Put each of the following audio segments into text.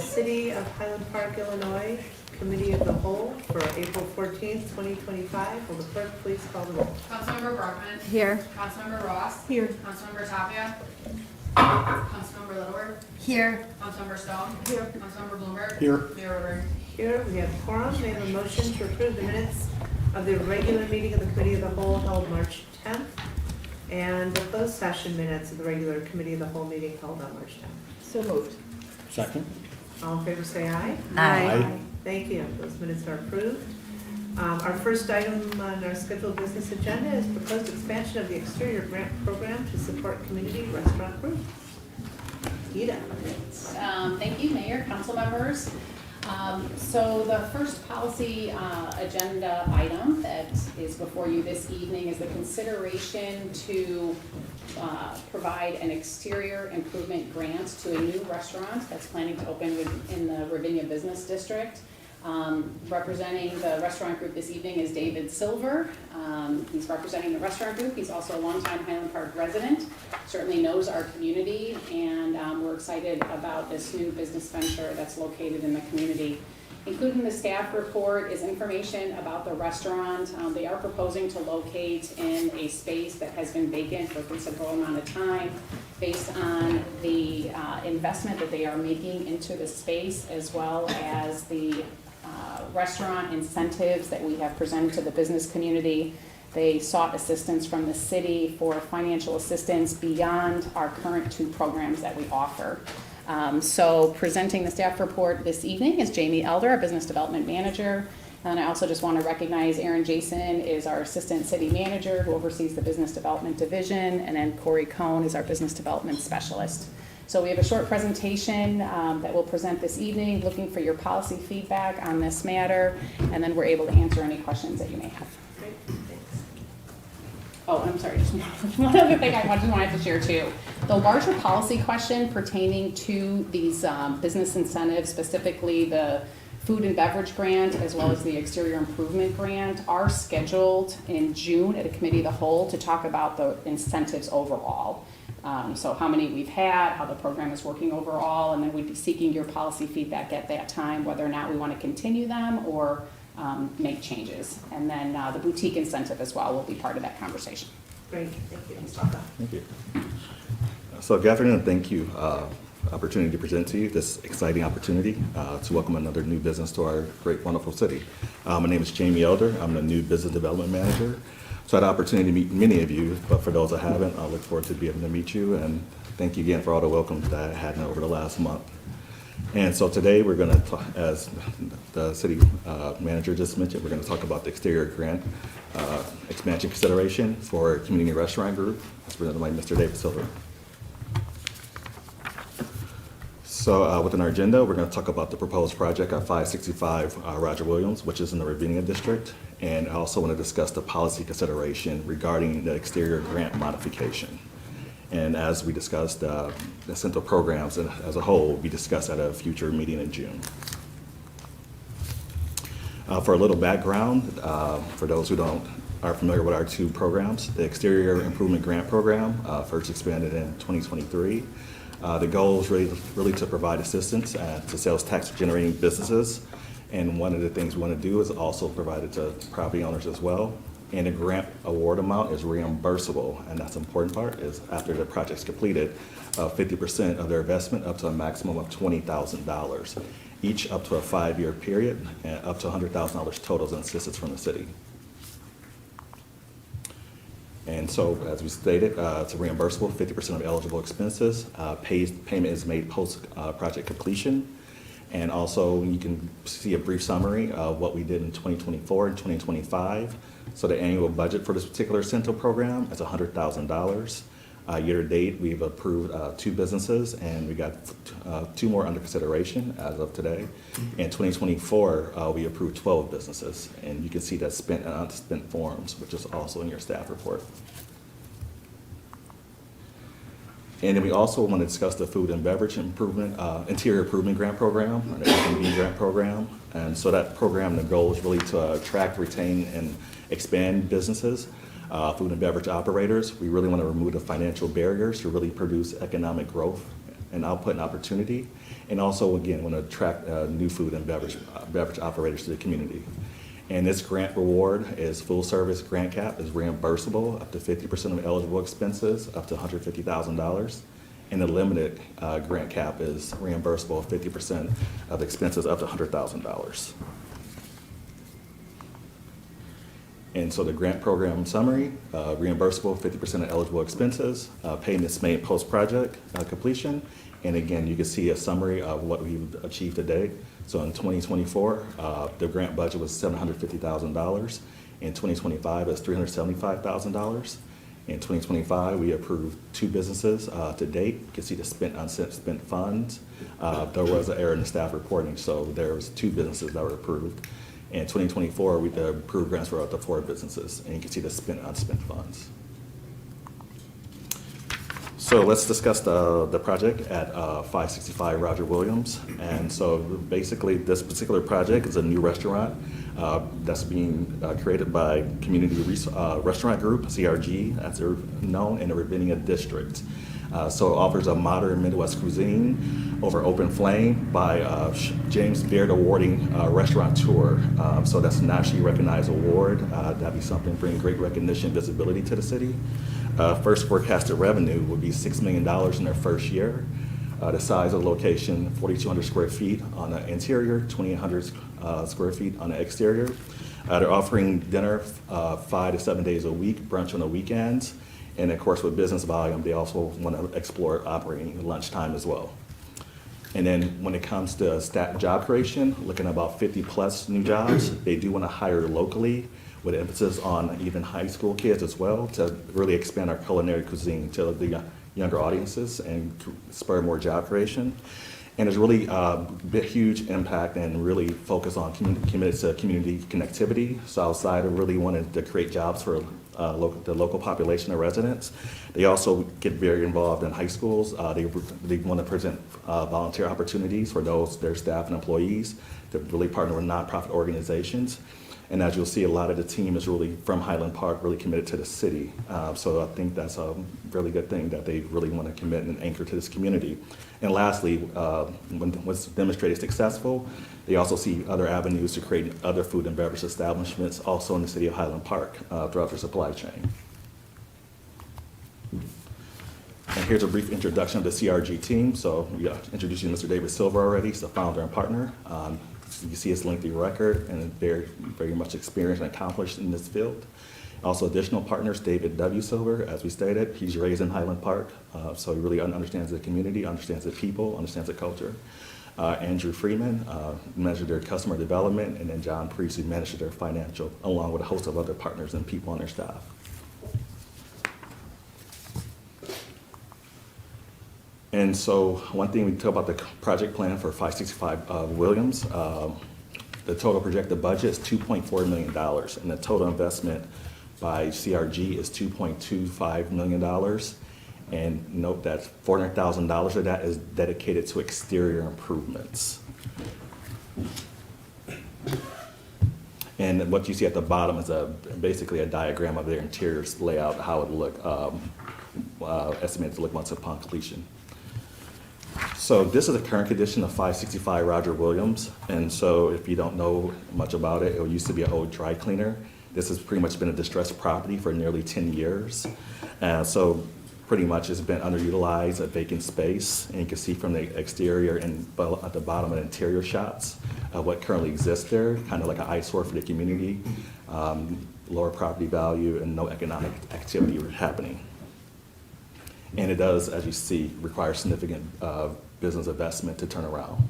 City of Highland Park, Illinois Committee of the Whole for April 14th, 2025. Will the clerk please call the roll? Councilmember Brockman. Here. Councilmember Ross. Here. Councilmember Tapia. Councilmember Littleworth. Here. Councilmember Stone. Here. Councilmember Bloomberg. Here. Mayor Woodburn. Here we have quorum. May I have a motion to approve the minutes of the regular meeting of the Committee of the Whole held March 10th and the closed session minutes of the regular Committee of the Whole meeting held on March 10th? So moved. Second. All in favor say aye. Aye. Thank you. Those minutes are approved. Our first item on our scheduled business agenda is proposed expansion of the exterior grant program to support community restaurant group. Ida. Thank you, Mayor, council members. So the first policy agenda item that is before you this evening is the consideration to provide an exterior improvement grant to a new restaurant that's planning to open in the Ravinia Business District. Representing the restaurant group this evening is David Silver. He's representing the restaurant group. He's also a longtime Highland Park resident, certainly knows our community, and we're excited about this new business venture that's located in the community. Included in the staff report is information about the restaurant. They are proposing to locate in a space that has been vacant for a considerable amount of time based on the investment that they are making into the space, as well as the restaurant incentives that we have presented to the business community. They sought assistance from the city for financial assistance beyond our current two programs that we offer. So presenting the staff report this evening is Jamie Elder, our business development manager. And I also just want to recognize Aaron Jason is our assistant city manager who oversees the business development division, and then Corey Cohn is our business development specialist. So we have a short presentation that we'll present this evening, looking for your policy feedback on this matter, and then we're able to answer any questions that you may have. Great, thanks. Oh, I'm sorry, just one other thing I just wanted to share too. The larger policy question pertaining to these business incentives, specifically the food and beverage grant as well as the exterior improvement grant, are scheduled in June at a committee of the whole to talk about the incentives overall. So how many we've had, how the program is working overall, and then we'd be seeking your policy feedback at that time, whether or not we want to continue them or make changes. And then the boutique incentive as well will be part of that conversation. Great, thank you. Thank you. So good afternoon, thank you. Opportunity to present to you this exciting opportunity to welcome another new business to our great, wonderful city. My name is Jamie Elder. I'm the new business development manager. So I had the opportunity to meet many of you, but for those I haven't, I look forward to being able to meet you, and thank you again for all the welcomes that I had over the last month. And so today we're going to talk, as the city manager just mentioned, we're going to talk about the exterior grant expansion consideration for community restaurant group. It's presented by Mr. David Silver. So within our agenda, we're going to talk about the proposed project at 565 Roger Williams, which is in the Ravinia District. And I also want to discuss the policy consideration regarding the exterior grant modification. And as we discussed, the central programs as a whole will be discussed at a future meeting in June. For a little background, for those who are familiar with our two programs, the Exterior Improvement Grant Program first expanded in 2023. The goal is really to provide assistance to sales tax generating businesses. And one of the things we want to do is also provide it to property owners as well. And the grant award amount is reimbursable. And that's the important part is after the project's completed, 50% of their investment up to a maximum of $20,000, each up to a 5-year period and up to $100,000 total in assistance from the city. And so, as we stated, it's reimbursable, 50% of eligible expenses. Payment is made post-project completion. And also, you can see a brief summary of what we did in 2024 and 2025. So the annual budget for this particular central program is $100,000. Year to date, we've approved 2 businesses, and we got 2 more under consideration as of today. In 2024, we approved 12 businesses, and you can see that spent and unspent forms, which is also in your staff report. And then we also want to discuss the food and beverage improvement, interior improvement grant program, or the F&B grant program. And so that program, the goal is really to attract, retain, and expand businesses, food and beverage operators. We really want to remove the financial barriers to really produce economic growth and output and opportunity, and also, again, want to attract new food and beverage operators to the community. And this grant reward is full service grant cap is reimbursable up to 50% of eligible expenses, up to $150,000. And the limited grant cap is reimbursable 50% of expenses up to $100,000. And so the grant program summary, reimbursable 50% of eligible expenses, payments made post-project completion. And again, you can see a summary of what we've achieved to date. So in 2024, the grant budget was $750,000. In 2025, it's $375,000. In 2025, we approved 2 businesses to date. You can see the spent unspent funds. There was an error in the staff reporting, so there was 2 businesses that were approved. In 2024, the approved grants were up to 4 businesses, and you can see the spent unspent funds. So let's discuss the project at 565 Roger Williams. And so basically this particular project is a new restaurant that's being created by Community Restaurant Group, CRG, as they're known, in the Ravinia District. So it offers a modern Midwest cuisine over open flame by James Beard awarding restaurateur. So that's a nationally recognized award. That'd be something bringing great recognition, visibility to the city. First forecasted revenue would be $6 million in their first year. The size of the location, 4,200 square feet on the interior, 2,800 square feet on the exterior. They're offering dinner 5 to 7 days a week, brunch on the weekends. And of course, with business volume, they also want to explore operating lunchtime as well. And then when it comes to job creation, looking at about 50 plus new jobs, they do want to hire locally with emphasis on even high school kids as well to really expand our culinary cuisine to the younger audiences and spur more job creation. And it's really a huge impact and really focus on committed to community connectivity. So outside of really wanting to create jobs for the local population of residents, they also get very involved in high schools. They want to present volunteer opportunities for their staff and employees to really partner with nonprofit organizations. And as you'll see, a lot of the team is really from Highland Park, really committed to the city. So I think that's a really good thing that they really want to commit and anchor to this community. And lastly, when it's demonstrated successful, they also see other avenues to create other food and beverage establishments also in the city of Highland Park throughout their supply chain. And here's a brief introduction of the CRG team. So we introduced you to Mr. David Silver already. He's the founder and partner. You can see his lengthy record and very, very much experienced and accomplished in this field. Also additional partners, David W. Silver, as we stated, he's raised in Highland Park, so he really understands the community, understands the people, understands the culture. Andrew Freeman managed their customer development, and then John Priest, who managed their financial, along with a host of other partners and people on their staff. And so one thing we talk about the project plan for 565 Williams, the total projected budget is $2.4 million, and the total investment by CRG is $2.25 million. And note that $400,000 of that is dedicated to exterior improvements. And what you see at the bottom is basically a diagram of their interior layout, how it would look, estimated to look once upon completion. So this is the current condition of 565 Roger Williams. And so if you don't know much about it, it used to be an old dry cleaner. This has pretty much been a distressed property for nearly 10 years. So pretty much it's been underutilized, a vacant space. And you can see from the exterior and at the bottom of the interior shots what currently exists there, kind of like an eyesore for the community, lower property value and no economic activity happening. And it does, as you see, require significant business investment to turn around.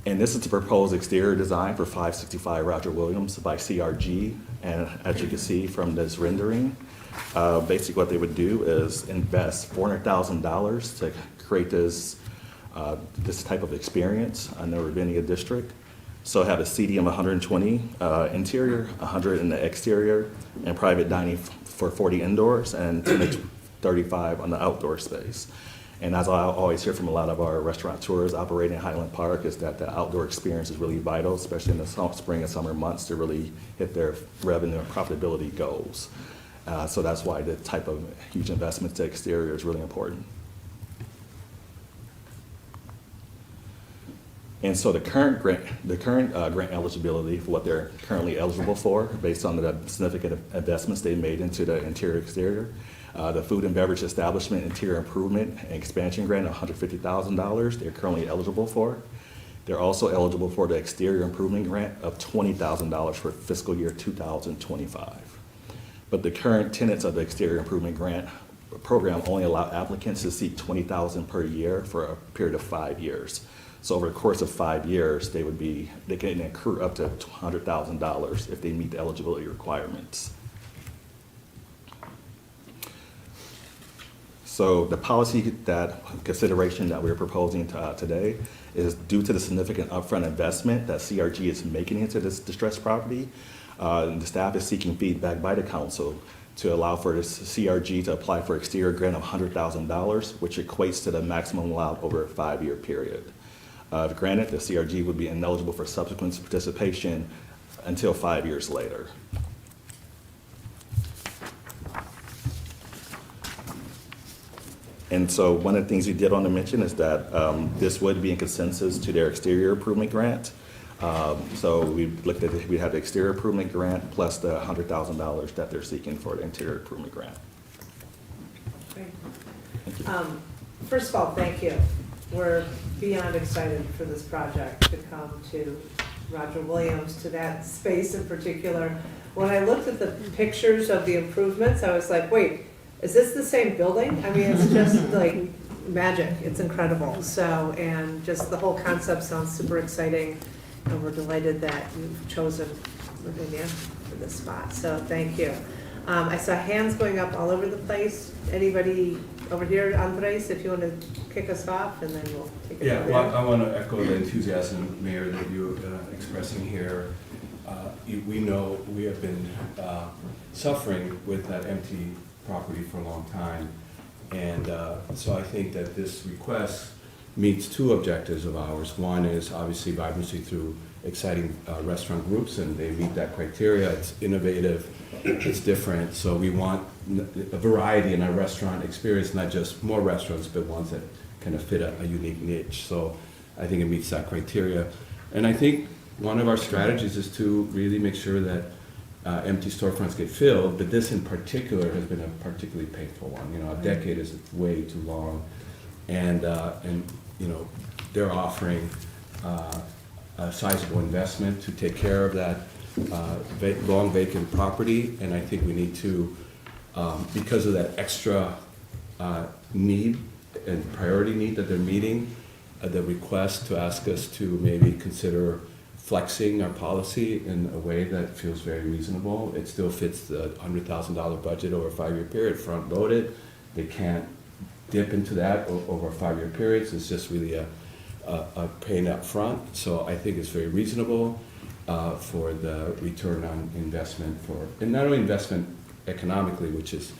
And this is the proposed exterior design for 565 Roger Williams by CRG. And as you can see from this rendering, basically what they would do is invest $400,000 to create this type of experience in the Ravinia district. So have a seating of 120 interior, 100 in the exterior, and private dining for 40 indoors, and 10 to 35 on the outdoor space. And as I always hear from a lot of our restaurateurs operating in Highland Park is that the outdoor experience is really vital, especially in the spring and summer months to really hit their revenue and profitability goals. So that's why the type of huge investment to exterior is really important. And so the current grant eligibility for what they're currently eligible for, based on the significant investments they made into the interior exterior, the food and beverage establishment interior improvement and expansion grant of $150,000 they're currently eligible for. They're also eligible for the exterior improvement grant of $20,000 for fiscal year 2025. But the current tenets of the exterior improvement grant program only allow applicants to seek $20,000 per year for a period of 5 years. So over the course of 5 years, they can accrue up to $100,000 if they meet the eligibility requirements. So the policy consideration that we're proposing today is due to the significant upfront investment that CRG is making into this distressed property. The staff is seeking feedback by the council to allow for this CRG to apply for exterior grant of $100,000, which equates to the maximum allowed over a 5-year period. If granted, the CRG would be ineligible for subsequent participation until 5 years later. And so one of the things we did want to mention is that this would be in consensus to their exterior improvement grant. So we looked at we had the exterior improvement grant plus the $100,000 that they're seeking for the interior improvement grant. Great. First of all, thank you. We're beyond excited for this project to come to Roger Williams, to that space in particular. When I looked at the pictures of the improvements, I was like, wait, is this the same building? I mean, it's just like magic. It's incredible. So, and just the whole concept sounds super exciting. And we're delighted that you've chosen Virginia for this spot. So thank you. I saw hands going up all over the place. Anybody over here, Andres, if you want to kick us off, and then we'll take it. Yeah, well, I want to echo the enthusiasm, Mayor, that you're expressing here. We know we have been suffering with that empty property for a long time. And so I think that this request meets two objectives of ours. One is obviously vibrancy through exciting restaurant groups, and they meet that criteria. It's innovative, it's different. So we want a variety in our restaurant experience, not just more restaurants, but ones that kind of fit a unique niche. So I think it meets that criteria. And I think one of our strategies is to really make sure that empty storefronts get filled, but this in particular has been a particularly painful one. You know, a decade is way too long, and you know, they're offering a sizable investment to take care of that long vacant property, and I think we need to, because of that extra need and priority need that they're meeting, the request to ask us to maybe consider flexing our policy in a way that feels very reasonable. It still fits the $100,000 budget over a 5-year period, front loaded. They can't dip into that over 5-year periods. It's just really a paying up front. So I think it's very reasonable for the return on investment and not only investment economically, which is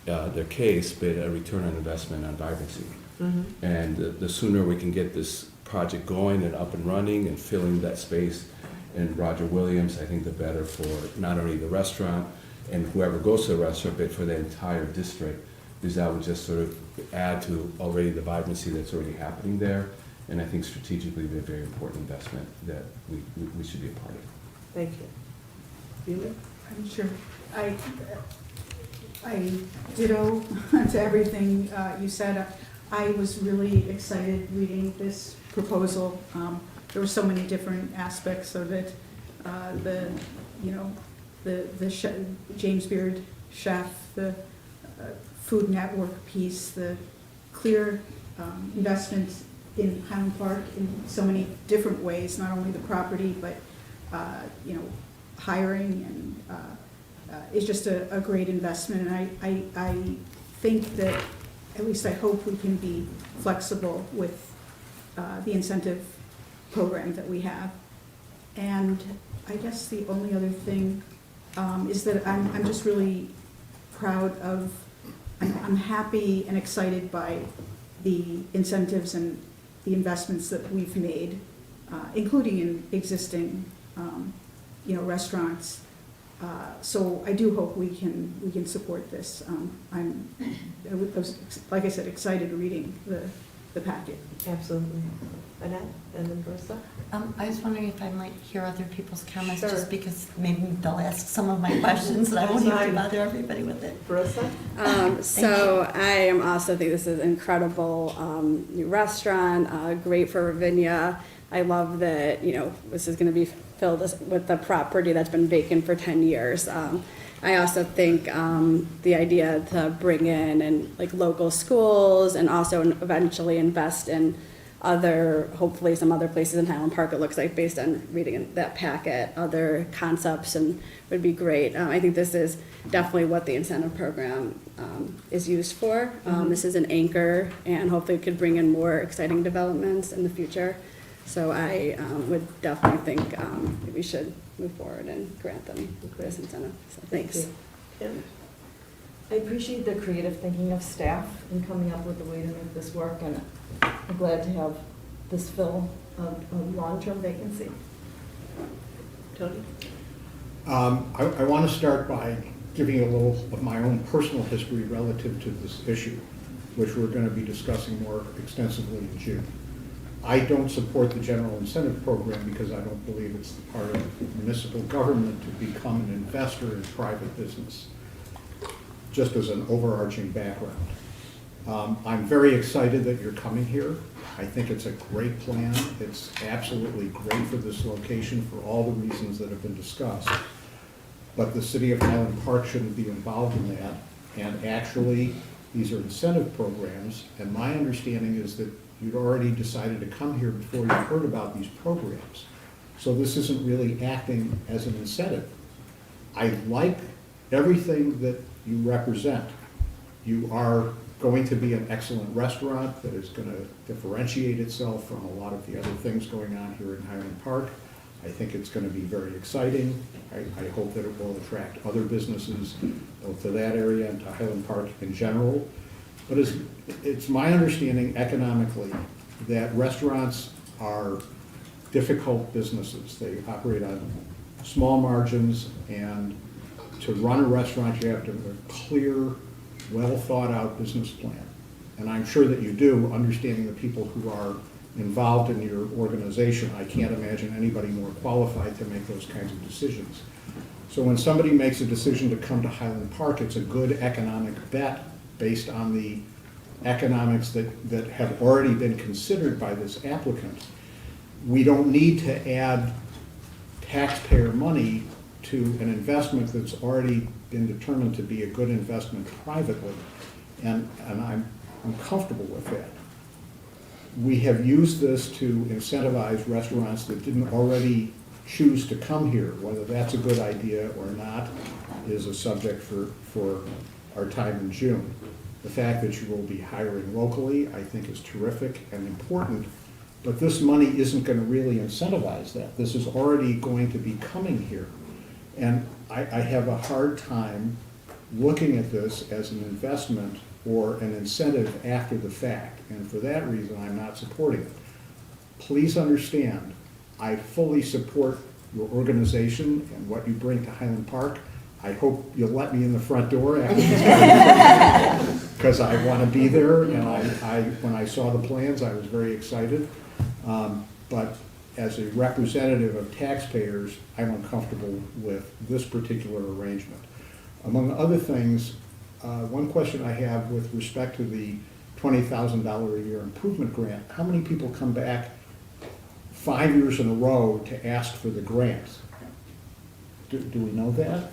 their case, but a return on investment on vibrancy. Mm-hmm. And the sooner we can get this project going and up and running and filling that space in Roger Williams, I think the better for not only the restaurant and whoever goes to the restaurant, but for the entire district, because that would just sort of add to already the vibrancy that's already happening there. And I think strategically be a very important investment that we should be a part of. Thank you. Julie? I'm sure. I ditto to everything you said. I was really excited reading this proposal. There were so many different aspects of it. The James Beard chef, the food network piece, the clear investment in Highland Park in so many different ways, not only the property, but hiring, and it's just a great investment. And I think that, at least I hope, we can be flexible with the incentive program that we have. And I guess the only other thing is that I'm just really proud of, I'm happy and excited by the incentives and the investments that we've made, including in existing restaurants. So I do hope we can support this. I was, like I said, excited reading the packet. Absolutely. Annette, and then Marissa? I was wondering if I might hear other people's comments, Sure. just because maybe they'll ask some of my questions, and I won't have to bother everybody with it. Marissa? So I am also think this is incredible new restaurant, great for Ravinia. I love that, you know, this is gonna be filled with the property that's been vacant for 10 years. I also think the idea to bring in and like local schools and also eventually invest in hopefully some other places in Highland Park, it looks like, based on reading in that packet, other concepts, and would be great. I think this is definitely what the incentive program is used for. This is an anchor, and hopefully it could bring in more exciting developments in the future. So I would definitely think that we should move forward and grant them this incentive. So thanks. Kim? I appreciate the creative thinking of staff in coming up with a way to make this work, and I'm glad to have this fill a long-term vacancy. Tony? I want to start by giving you a little of my own personal history relative to this issue, which we're going to be discussing more extensively in June. I don't support the general incentive program because I don't believe it's the part of municipal government to become an investor in private business, just as an overarching background. I'm very excited that you're coming here. I think it's a great plan. It's absolutely great for this location for all the reasons that have been discussed. But the city of Highland Park shouldn't be involved in that. And actually, these are incentive programs, and my understanding is that you'd already decided to come here before you heard about these programs. So this isn't really acting as an incentive. I like everything that you represent. You are going to be an excellent restaurant that is going to differentiate itself from a lot of the other things going on here in Highland Park. I think it's going to be very exciting. I hope that it will attract other businesses both to that area and to Highland Park in general. But it's my understanding economically that restaurants are difficult businesses. They operate on small margins, and to run a restaurant, you have to have a clear, well-thought-out business plan. And I'm sure that you do, understanding the people who are involved in your organization. I can't imagine anybody more qualified to make those kinds of decisions. So when somebody makes a decision to come to Highland Park, it's a good economic bet based on the economics that have already been considered by this applicant. We don't need to add taxpayer money to an investment that's already been determined to be a good investment privately, and I'm comfortable with that. We have used this to incentivize restaurants that didn't already choose to come here. Whether that's a good idea or not is a subject for our time in June. The fact that you will be hiring locally, I think, is terrific and important, but this money isn't going to really incentivize that. This is already going to be coming here. And I have a hard time looking at this as an investment or an incentive after the fact. And for that reason, I'm not supporting it. Please understand, I fully support your organization and what you bring to Highland Park. I hope you'll let me in the front door after this, because I want to be there, and when I saw the plans, I was very excited. But as a representative of taxpayers, I'm uncomfortable with this particular arrangement. Among other things, one question I have with respect to the $20,000 a year improvement grant, how many people come back 5 years in a row to ask for the grant? Do we know that?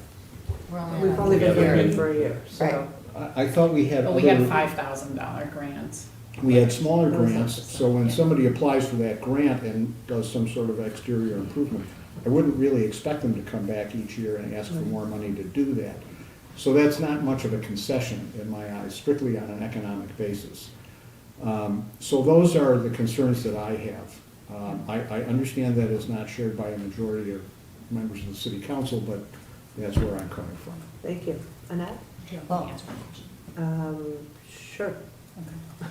We've only been here for a year, so. I thought we had But other. we had $5,000 grants. We had smaller grants, so when somebody applies for that grant and does some sort of exterior improvement, I wouldn't really expect them to come back each year and ask for more money to do that. So that's not much of a concession in my eyes, strictly on an economic basis. So those are the concerns that I have. I understand that it's not shared by a majority of members of the city council, but that's where I'm coming from. Thank you. Annette? Well, Sure.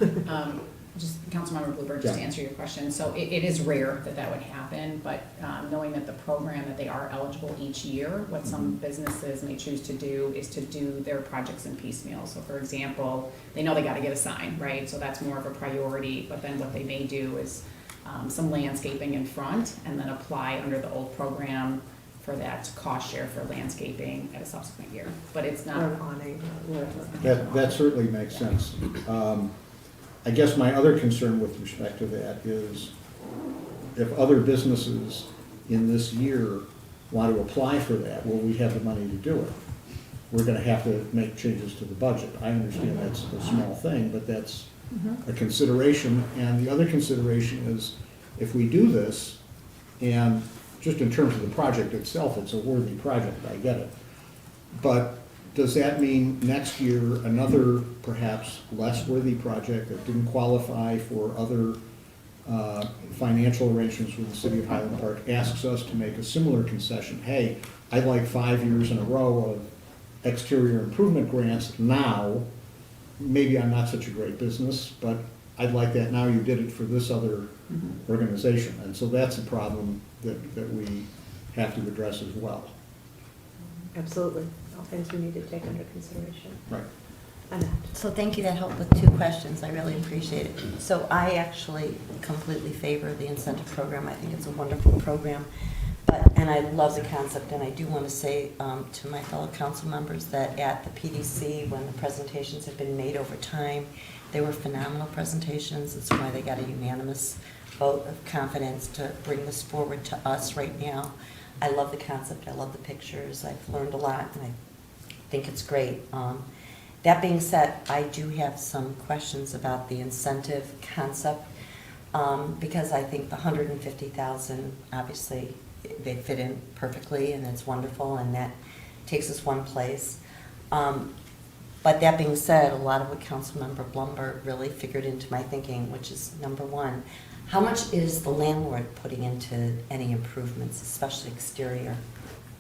Okay. just Councilmember Bluebird, just to Yeah. answer your question, so it is rare that that would happen, but knowing that the program, that they are eligible each year, what some businesses may choose to do is to do their projects in piecemeal. So for example, they know they gotta get a sign, right, so that's more of a priority, but then what they may do is some landscaping in front, and then apply under the old program for that cost share for landscaping at a subsequent year, but it's Or not. an awning, or whatever. That certainly makes sense. I guess my other concern with respect to that is if other businesses in this year want to apply for that, will we have the money to do it? We're gonna have to make changes to the budget. I understand that's a small thing, but that's a consideration. And the other consideration is, if we do this, and just in terms of the project itself, it's a worthy project, I get it. But does that mean next year, another perhaps less worthy project that didn't qualify for other financial arrangements with the city of Highland Park asks us to make a similar concession? Hey, I'd like 5 years in a row of exterior improvement grants now. Maybe I'm not such a great business, but I'd like that now. You did it for this other organization. And so that's a problem that we have to address as well. Absolutely, all things we need to take under consideration. Right. Annette? So thank you, that helped with 2 questions, I really appreciate it. So I actually completely favor the incentive program, I think it's a wonderful program. And I love the concept, and I do want to say to my fellow council members that at the PDC, when the presentations have been made over time, they were phenomenal presentations. It's why they got a unanimous vote of confidence to bring this forward to us right now. I love the concept, I love the pictures, I've learned a lot, and I think it's great. That being said, I do have some questions about the incentive concept, because I think the 150,000, obviously, they fit in perfectly, and it's wonderful, and that takes us one place. But that being said, a lot of what Councilmember Blumberg really figured into my thinking, which is number one, how much is the landlord putting into any improvements, especially exterior?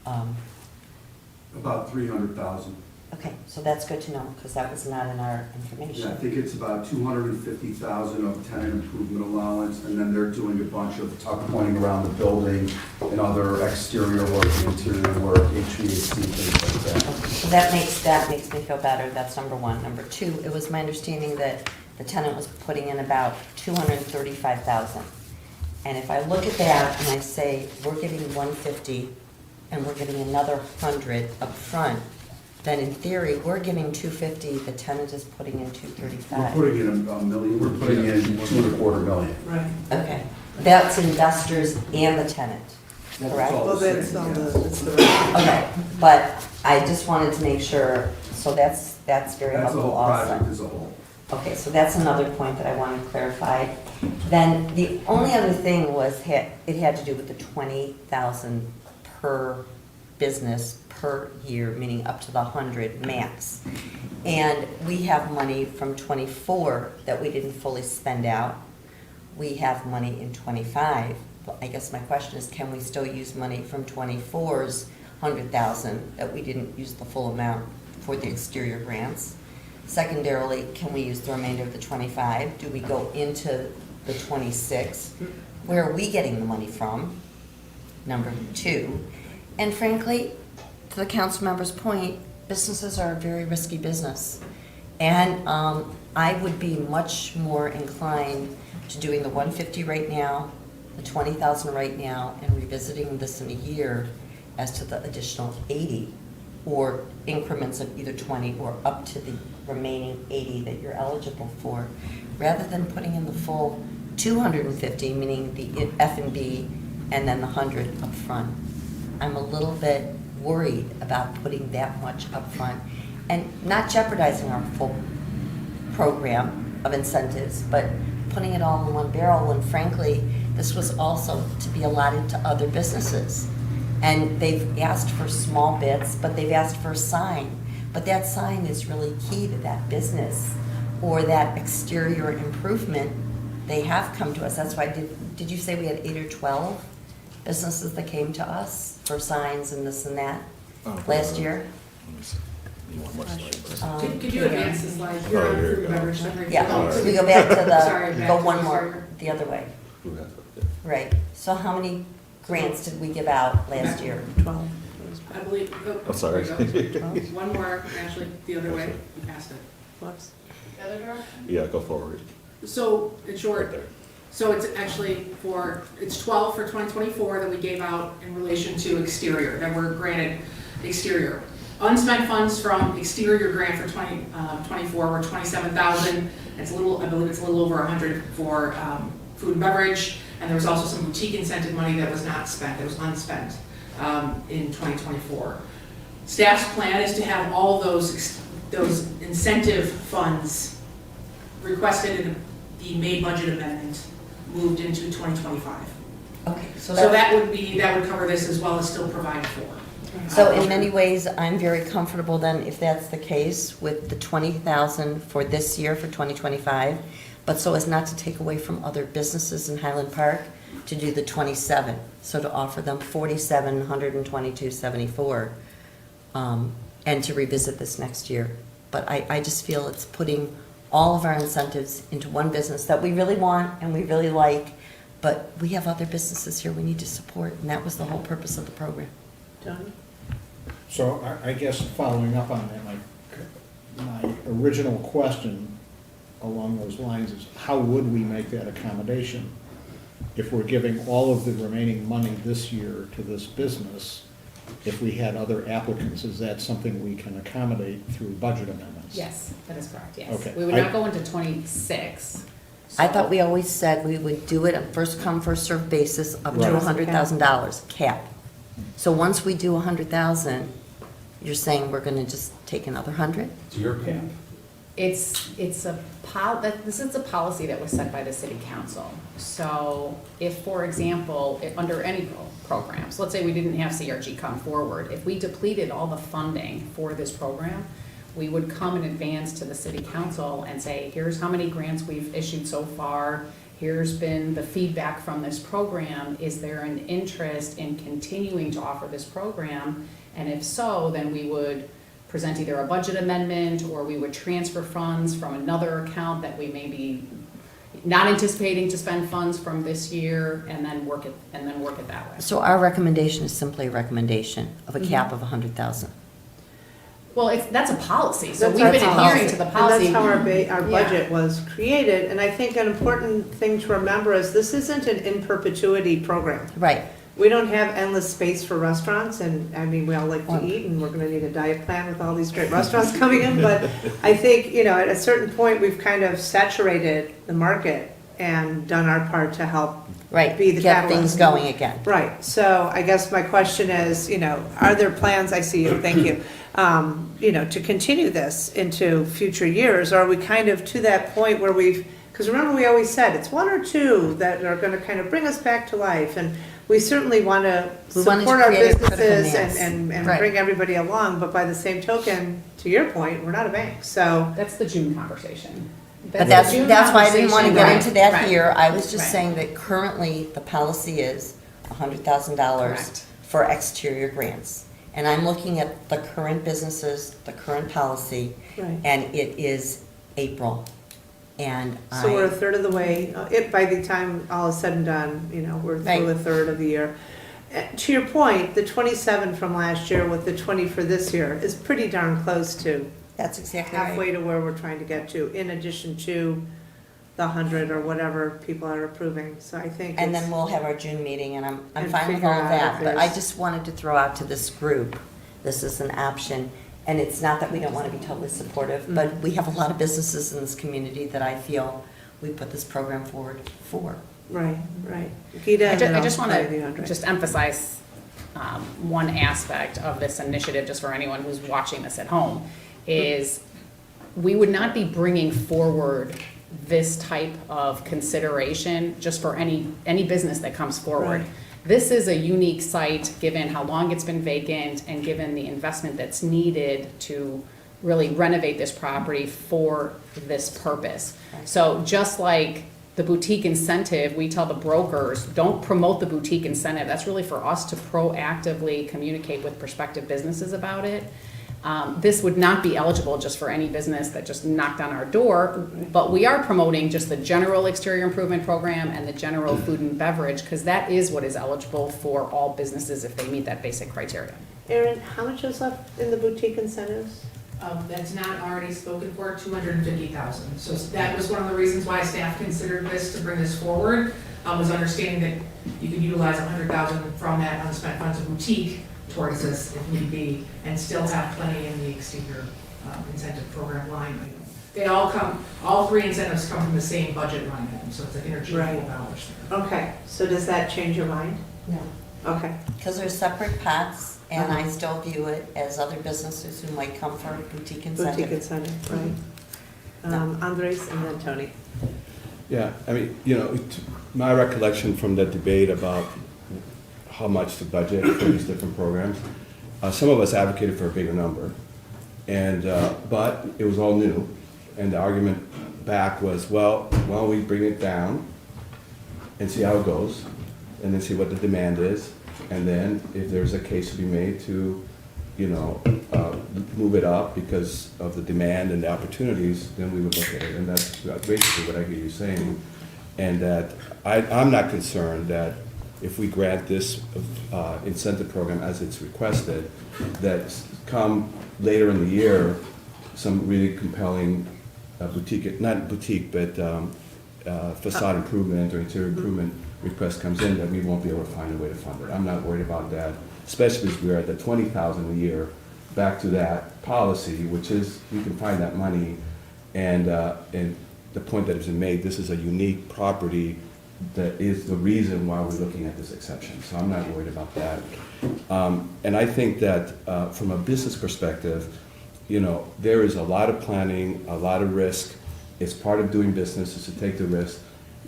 About 300,000. Okay, so that's good to know, because that was not in our Yeah, information. I think it's about 250,000 of tenant improvement allowance, and then they're doing a bunch of tuck pointing around the building and other exterior work, interior work, HVAC, things like that. So that makes me feel better. That's number one. Number two, it was my understanding that the tenant was putting in about 235,000. And if I look at that and I say, we're giving 150 and we're getting another 100 up front, then in theory, we're giving 250, the tenant is putting in We're 235. putting in a million, we're putting in 2.25 million. Right. Okay, that's investors and the tenant, correct? all Well, the that's same, on yes. the, it's the right. Okay, but I just wanted to make sure, so that's very That's the helpful whole also. project as a whole. Okay, so that's another point that I want to clarify. Then the only other thing was, it had to do with the 20,000 per business per year, meaning up to the 100 max. And we have money from 24 that we didn't fully spend out. We have money in 25. Well, I guess my question is, can we still use money from 24's 100,000 that we didn't use the full amount for the exterior grants? Secondarily, can we use the remainder of the 25? Do we go into the 26? Where are we getting the money from? Number two. And frankly, to the council member's point, businesses are a very risky business. And I would be much more inclined to doing the 150 right now, the 20,000 right now, and revisiting this in a year as to the additional 80, or increments of either 20 or up to the remaining 80 that you're eligible for, rather than putting in the full 250, meaning the F&B and then the 100 up front. I'm a little bit worried about putting that much up front and not jeopardizing our full program of incentives, but putting it all in one barrel when frankly, this was also to be allotted to other businesses. And they've asked for small bits, but they've asked for a sign. But that sign is really key to that business or that exterior improvement. They have come to us. That's why, did you say we had 8 or 12 businesses that came to us for signs and this and that last year? Let me see. You want more slides? Could you advance the slide? Oh, You're on here you food and go. beverage. summary. Yeah, All right. so we go back to Sorry, the, back go to one the more, exterior. the other way. Who has it? Right. So how many grants did we give out last year? 12. I believe, oh. I'm sorry. there you go. One more, actually, the other way, you passed it. Whoops. The other direction? Yeah, go forward. So, in Right short, there. so it's actually it's 12 for 2024 that we gave out in relation to exterior, that were granted exterior. Unspent funds from exterior grant for 2024 were 27,000. It's a little, I believe it's a little over 100 for food and beverage. And there was also some boutique incentive money that was not spent, that was unspent in 2024. Staff's plan is to have all those incentive funds requested in the May budget amendment moved into 2025. Okay, so So that's, that would cover this as well as still provide for. so in many ways, I'm very comfortable then, if that's the case, with the 20,000 for this year, for 2025, but so as not to take away from other businesses in Highland Park, to do the 27, so to offer them 4,722.74, and to revisit this next year. But I just feel it's putting all of our incentives into one business that we really want and we really like, but we have other businesses here we need to support, and that was the whole purpose of the program. Johnny? So I guess following up on that, my original question along those lines is, how would we make that accommodation? If we're giving all of the remaining money this year to this business, if we had other applicants, is that something we can accommodate through budget amendments? Yes, that is correct, yes. Okay. We would not go into 26. I thought we always said we would do it on first come, first served basis up to Right. $100,000 cap. So once we do 100,000, you're saying we're gonna just take another 100? To your cap. It's a this is a policy that was set by the city council. So if, for example, under any programs, let's say we didn't have CRG come forward, if we depleted all the funding for this program, we would come in advance to the city council and say, here's how many grants we've issued so far, here's been the feedback from this program, is there an interest in continuing to offer this program? And if so, then we would present either a budget amendment, or we would transfer funds from another account that we may be not anticipating to spend funds from this year, and then work it that way. So our recommendation is simply a recommendation of a cap of 100,000. Well, that's a policy, so That's we've our been policy. adhering to the policy. And that's how our Yeah. budget was created, and I think an important thing to remember is this isn't an in perpetuity program. Right. We don't have endless space for restaurants, and I mean, we all like to eat, and we're gonna need a diet plan with all these great restaurants coming in, but I think, at a certain point, we've kind of saturated the market and done our part to help Right, be the get things catalyst. going again. Right, so I guess my question is, are there plans, I see you, thank you, to continue this into future years? Or are we kind of to that point where because remember we always said, it's one or two that are gonna kind of bring us back to life, and we certainly wanna We wanted to support our create a critical businesses mass. and Right. bring everybody along, but by the same token, to your point, we're not a bank, so. That's the June conversation. But the June that's why I didn't want to get conversation. into that Right, here. I was right. just saying that currently the policy is $100,000 Correct. for exterior grants. And I'm looking at the current businesses, the current policy, Right. and it is April. And So we're a third of the way, by the time all is said and done, we're Right. through a third of the year. To your point, the 27 from last year with the 20 for this year is pretty darn close to That's exactly halfway right. to where we're trying to get to, in addition to the 100 or whatever people are approving, so I think And it's- then we'll have our June meeting, and I'm And fine with figure all of out that. if But I there's- just wanted to throw out to this group, this is an option. And it's not that we don't want to be totally supportive, but we have a lot of businesses in this community that I feel we put this program forward for. Right, right. Gita, and then I just I'll want play the to Andre. just emphasize one aspect of this initiative, just for anyone who's watching this at home, is we would not be bringing forward this type of consideration just for any business that comes forward. Right. This is a unique site, given how long it's been vacant and given the investment that's needed to really renovate this property for this purpose. So just like the boutique incentive, we tell the brokers, don't promote the boutique incentive. That's really for us to proactively communicate with prospective businesses about it. This would not be eligible just for any business that just knocked on our door, but we are promoting just the general exterior improvement program and the general food and beverage, because that is what is eligible for all businesses if they meet that basic criteria. Erin, how much is left in the boutique incentives? That's not already spoken for, $250,000. So that was one of the reasons why staff considered this to bring this forward, was understanding that you could utilize $100,000 from that unspent funds of boutique towards this if need be, and still have plenty in the exterior incentive program line item. They all three incentives come from the same budget line item, so it's like interchangeable Right. dollars there. Okay, so does that change your mind? No. Okay. Because they're separate pots, and I still view it as other businesses who might come for a boutique incentive. Boutique incentive, right. Andres and then Tony. Yeah, I mean, my recollection from the debate about how much to budget for these different programs, some of us advocated for a bigger number, and but it was all new, and the argument back was, well, why don't we bring it down and see how it goes, and then see what the demand is, and then if there's a case to be made to, move it up because of the demand and the opportunities, then we would look at it, and that's basically what I hear you saying, and that I'm not concerned that if we grant this incentive program as it's requested, that come later in the year, some really compelling boutique, not boutique, but facade improvement or interior improvement request comes in, that we won't be able to find a way to fund it. I'm not worried about that, especially as we're at the $20,000 a year, back to that policy, which is, we can find that money, and the point that has been made, this is a unique property that is the reason why we're looking at this exception, so I'm not worried about that. And I think that from a business perspective, there is a lot of planning, a lot of risk. It's part of doing business is to take the risk,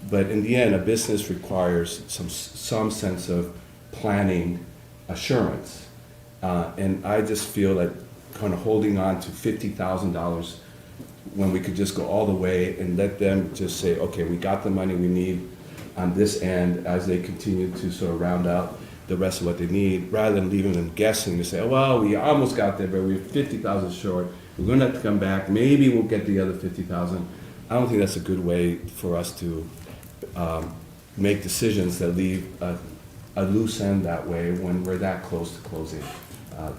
but in the end, a business requires some sense of planning assurance. And I just feel that kind of holding on to $50,000 when we could just go all the way and let them just say, okay, we got the money we need on this end as they continue to sort of round out the rest of what they need, rather than leaving them guessing to say, oh, well, we almost got there, but we're 50,000 short. We're going to have to come back. Maybe we'll get the other 50,000. I don't think that's a good way for us to make decisions that leave a loose end that way when we're that close to closing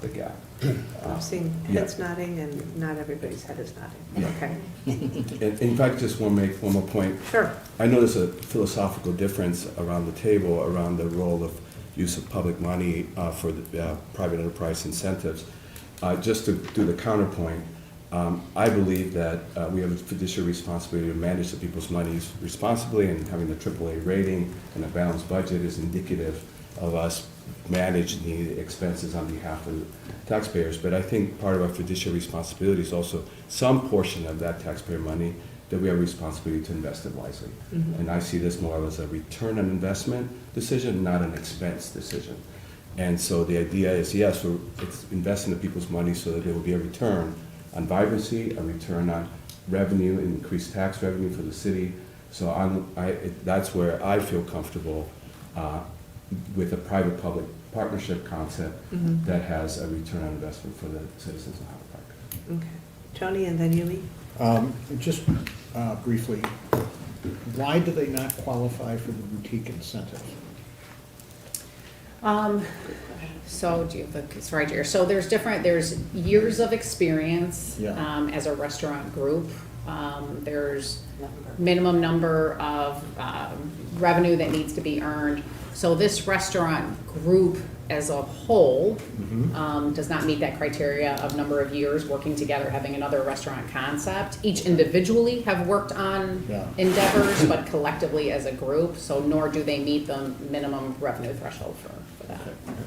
the gap. I'm seeing heads nodding and not everybody's head is nodding. Okay. In fact, just want to make one more point. Sure. I know there's a philosophical difference around the table around the role of use of public money for the private enterprise incentives. Just to do the counterpoint, I believe that we have a fiduciary responsibility to manage the people's monies responsibly, and having a AAA rating and a balanced budget is indicative of us managing the expenses on behalf of the taxpayers. But I think part of our fiduciary responsibility is also some portion of that taxpayer money that we have a responsibility to invest it wisely. Mm-hmm. And I see this more as a return on investment decision, not an expense decision. And so the idea is, yes, it's investing the people's money so that there will be a return on vibrancy, a return on revenue, increased tax revenue for the city. So that's where I feel comfortable with a private-public partnership concept that has a return on investment for the citizens of Highland Park. Okay. Tony and then Yumi. Just briefly, why do they not qualify for the boutique incentive? So do you have it's right here. So there's years of experience as a restaurant group. There's minimum number of revenue that needs to be earned. So this restaurant group as a whole does not meet that criteria of number of years working together, having another restaurant concept. Each individually have worked on endeavors, but collectively as a group, so nor do they meet the minimum revenue threshold for that.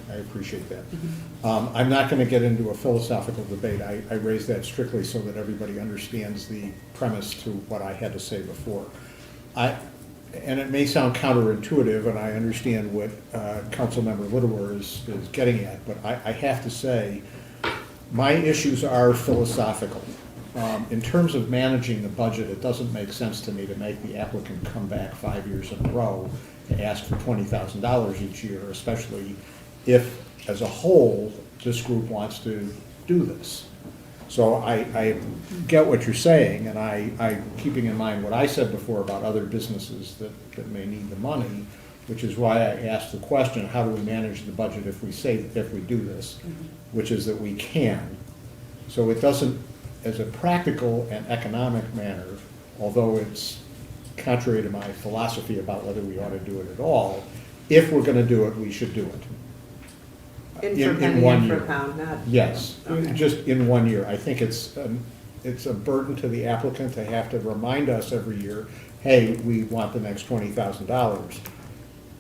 I appreciate that. I'm not going to get into a philosophical debate. I raise that strictly so that everybody understands the premise to what I had to say before. And it may sound counterintuitive, and I understand what Councilmember Littler is getting at, but I have to say, my issues are philosophical. In terms of managing the budget, it doesn't make sense to me to make the applicant come back 5 years in a row to ask for $20,000 each year, especially if, as a whole, this group wants to do this. So I get what you're saying, and I, keeping in mind what I said before about other businesses that may need the money, which is why I asked the question, how do we manage the budget if we do this, which is that we can. So it doesn't, as a practical and economic manner, although it's contrary to my philosophy about whether we ought to do it at all, if we're gonna do it, we should do it. In for a penny, one in for a year. pound, not. Yes, Okay. just in 1 year. I think it's a burden to the applicant to have to remind us every year, hey, we want the next $20,000.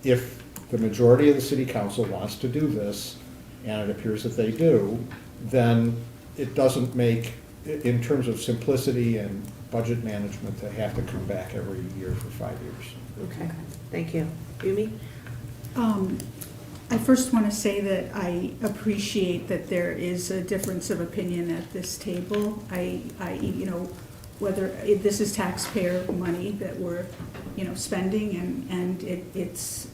If the majority of the city council wants to do this, and it appears that they do, then it doesn't make, in terms of simplicity and budget management, to have to come back every year for 5 years. Okay, thank you. Yumi? I first want to say that I appreciate that there is a difference of opinion at this table. You know, whether this is taxpayer money that we're, you know, spending, and it's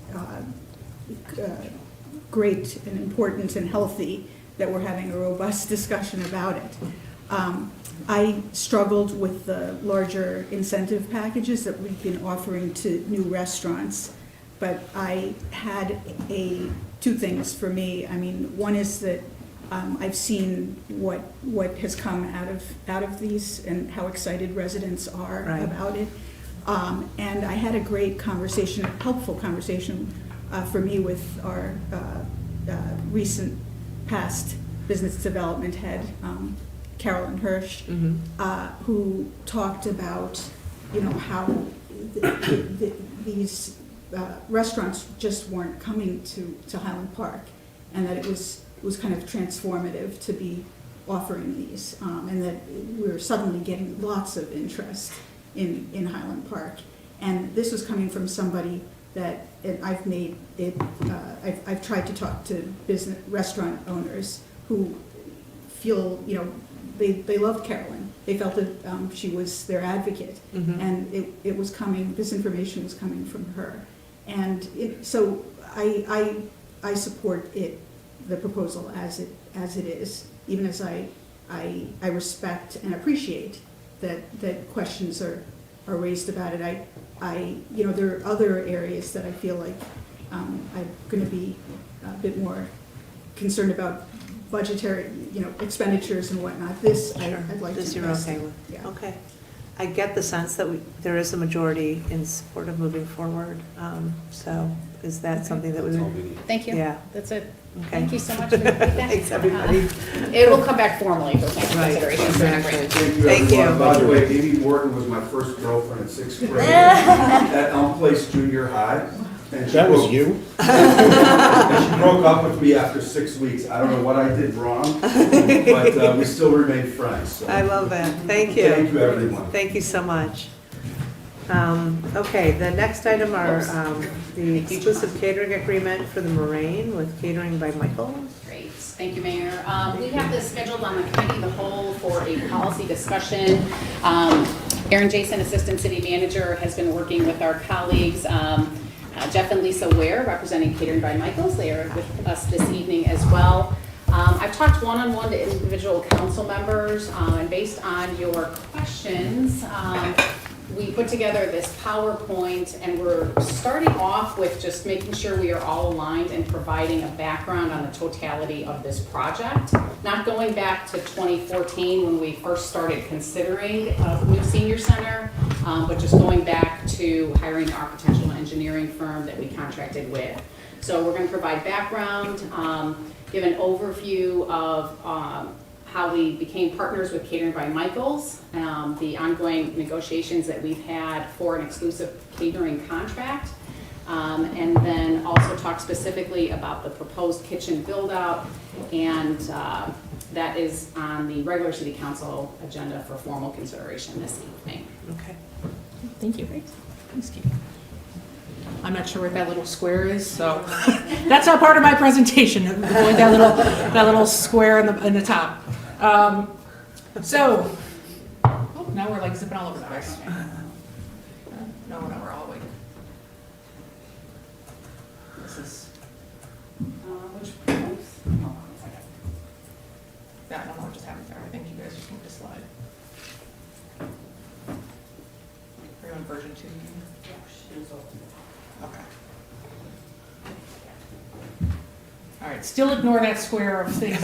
great and important and healthy that we're having a robust discussion about it. I struggled with the larger incentive packages that we've been offering to new restaurants, but I had two things for me. I mean, one is that I've seen what has come out of these and how excited residents are Right. about it. And I had a great conversation, a helpful conversation for me with our recent past business development head, Carolyn Hirsch, who talked about, you know, how these restaurants just weren't coming to Highland Park, and that it was kind of transformative to be offering these, and that we were suddenly getting lots of interest in Highland Park. And this was coming from somebody that I've made it, I've tried to talk to restaurant owners who feel, you know, they loved Carolyn. They felt that she was their advocate, and it was coming, this information was coming from her. And so I support the proposal as it is, even as I respect and appreciate that questions are raised about it. You know, there are other areas that I feel like I'm going to be a bit more concerned about budgetary, you know, expenditures and whatnot. This, Sure. I'd like to This you're invest okay in. with? Yeah. Okay. I get the sense that there is a majority in support of moving forward. So is that something that we That's all would? we need. Thank you. Yeah. That's it. Okay. Thank you so much for your feedback. Thanks, everybody. It will come back formally for final Right, consideration. exactly. Thank you, Thank you. everyone. By the way, Amy Morgan was my first girlfriend at 6th grade at Elm Place Junior High. And she That was broke- you? And she broke up with me after 6 weeks. I don't know what I did wrong, but we still remain friends. So. I love that. Thank you. Thank you, everyone. Thank you so much. Okay, the next item are the exclusive catering agreement for the Moraine with Catering by Michael. Great, thank you, Mayor. We have this scheduled on the committee of the whole for a policy discussion. Erin Jason, Assistant City Manager, has been working with our colleagues, Jeff and Lisa Ware, representing Catering by Michaels. They are with us this evening as well. I've talked one-on-one to individual council members, and based on your questions, we put together this PowerPoint, and we're starting off with just making sure we are all aligned and providing a background on the totality of this project. Not going back to 2014 when we first started considering a new senior center, but just going back to hiring our potential engineering firm that we contracted with. So we're going to provide background, give an overview of how we became partners with Catering by Michaels, the ongoing negotiations that we've had for an exclusive catering contract, and then also talk specifically about the proposed kitchen build-out, and that is on the regular city council agenda for formal consideration this evening. Okay. Thank you. Thanks, Kate. I'm not sure what that little square is, so that's not part of my presentation. That little square in the top. So, now we're like zipping all over the place. No, we're all awake. This is. Which proposed? Yeah, I don't know what just happened there. I think you guys just what you mean. Okay. All right, still ignore that square of things.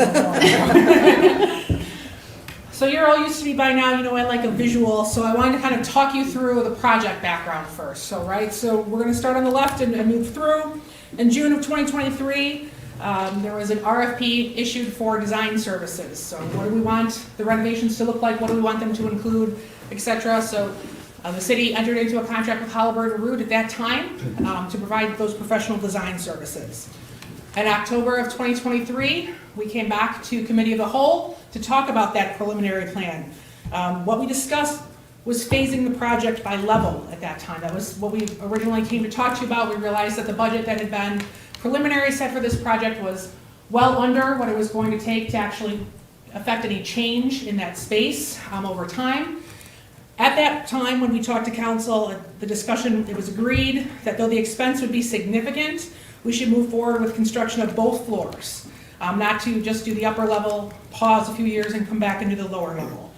So you're all used to me by now, you know I like a visual, so I wanted to kind of talk you through the project background first. So we're gonna start on the left and move through. In June of 2023, there was an RFP issued for design services. So what do we want the renovations to look like? What do we want them to include, et cetera? So the city entered into a contract with Highland at that time to provide those professional design services. In October of 2023, we came back to Committee of the Whole to talk about that preliminary plan. What we discussed was phasing the project by level at that time. That was what we originally came to talk to you about. We realized that the budget that had been preliminary set for this project was well under what it was going to take to actually affect any change in that space over time. At that time, when we talked to council, the discussion, it was agreed that though the expense would be significant, we should move forward with construction of both floors, not to just do the upper level, pause a few years and come back and do the lower level.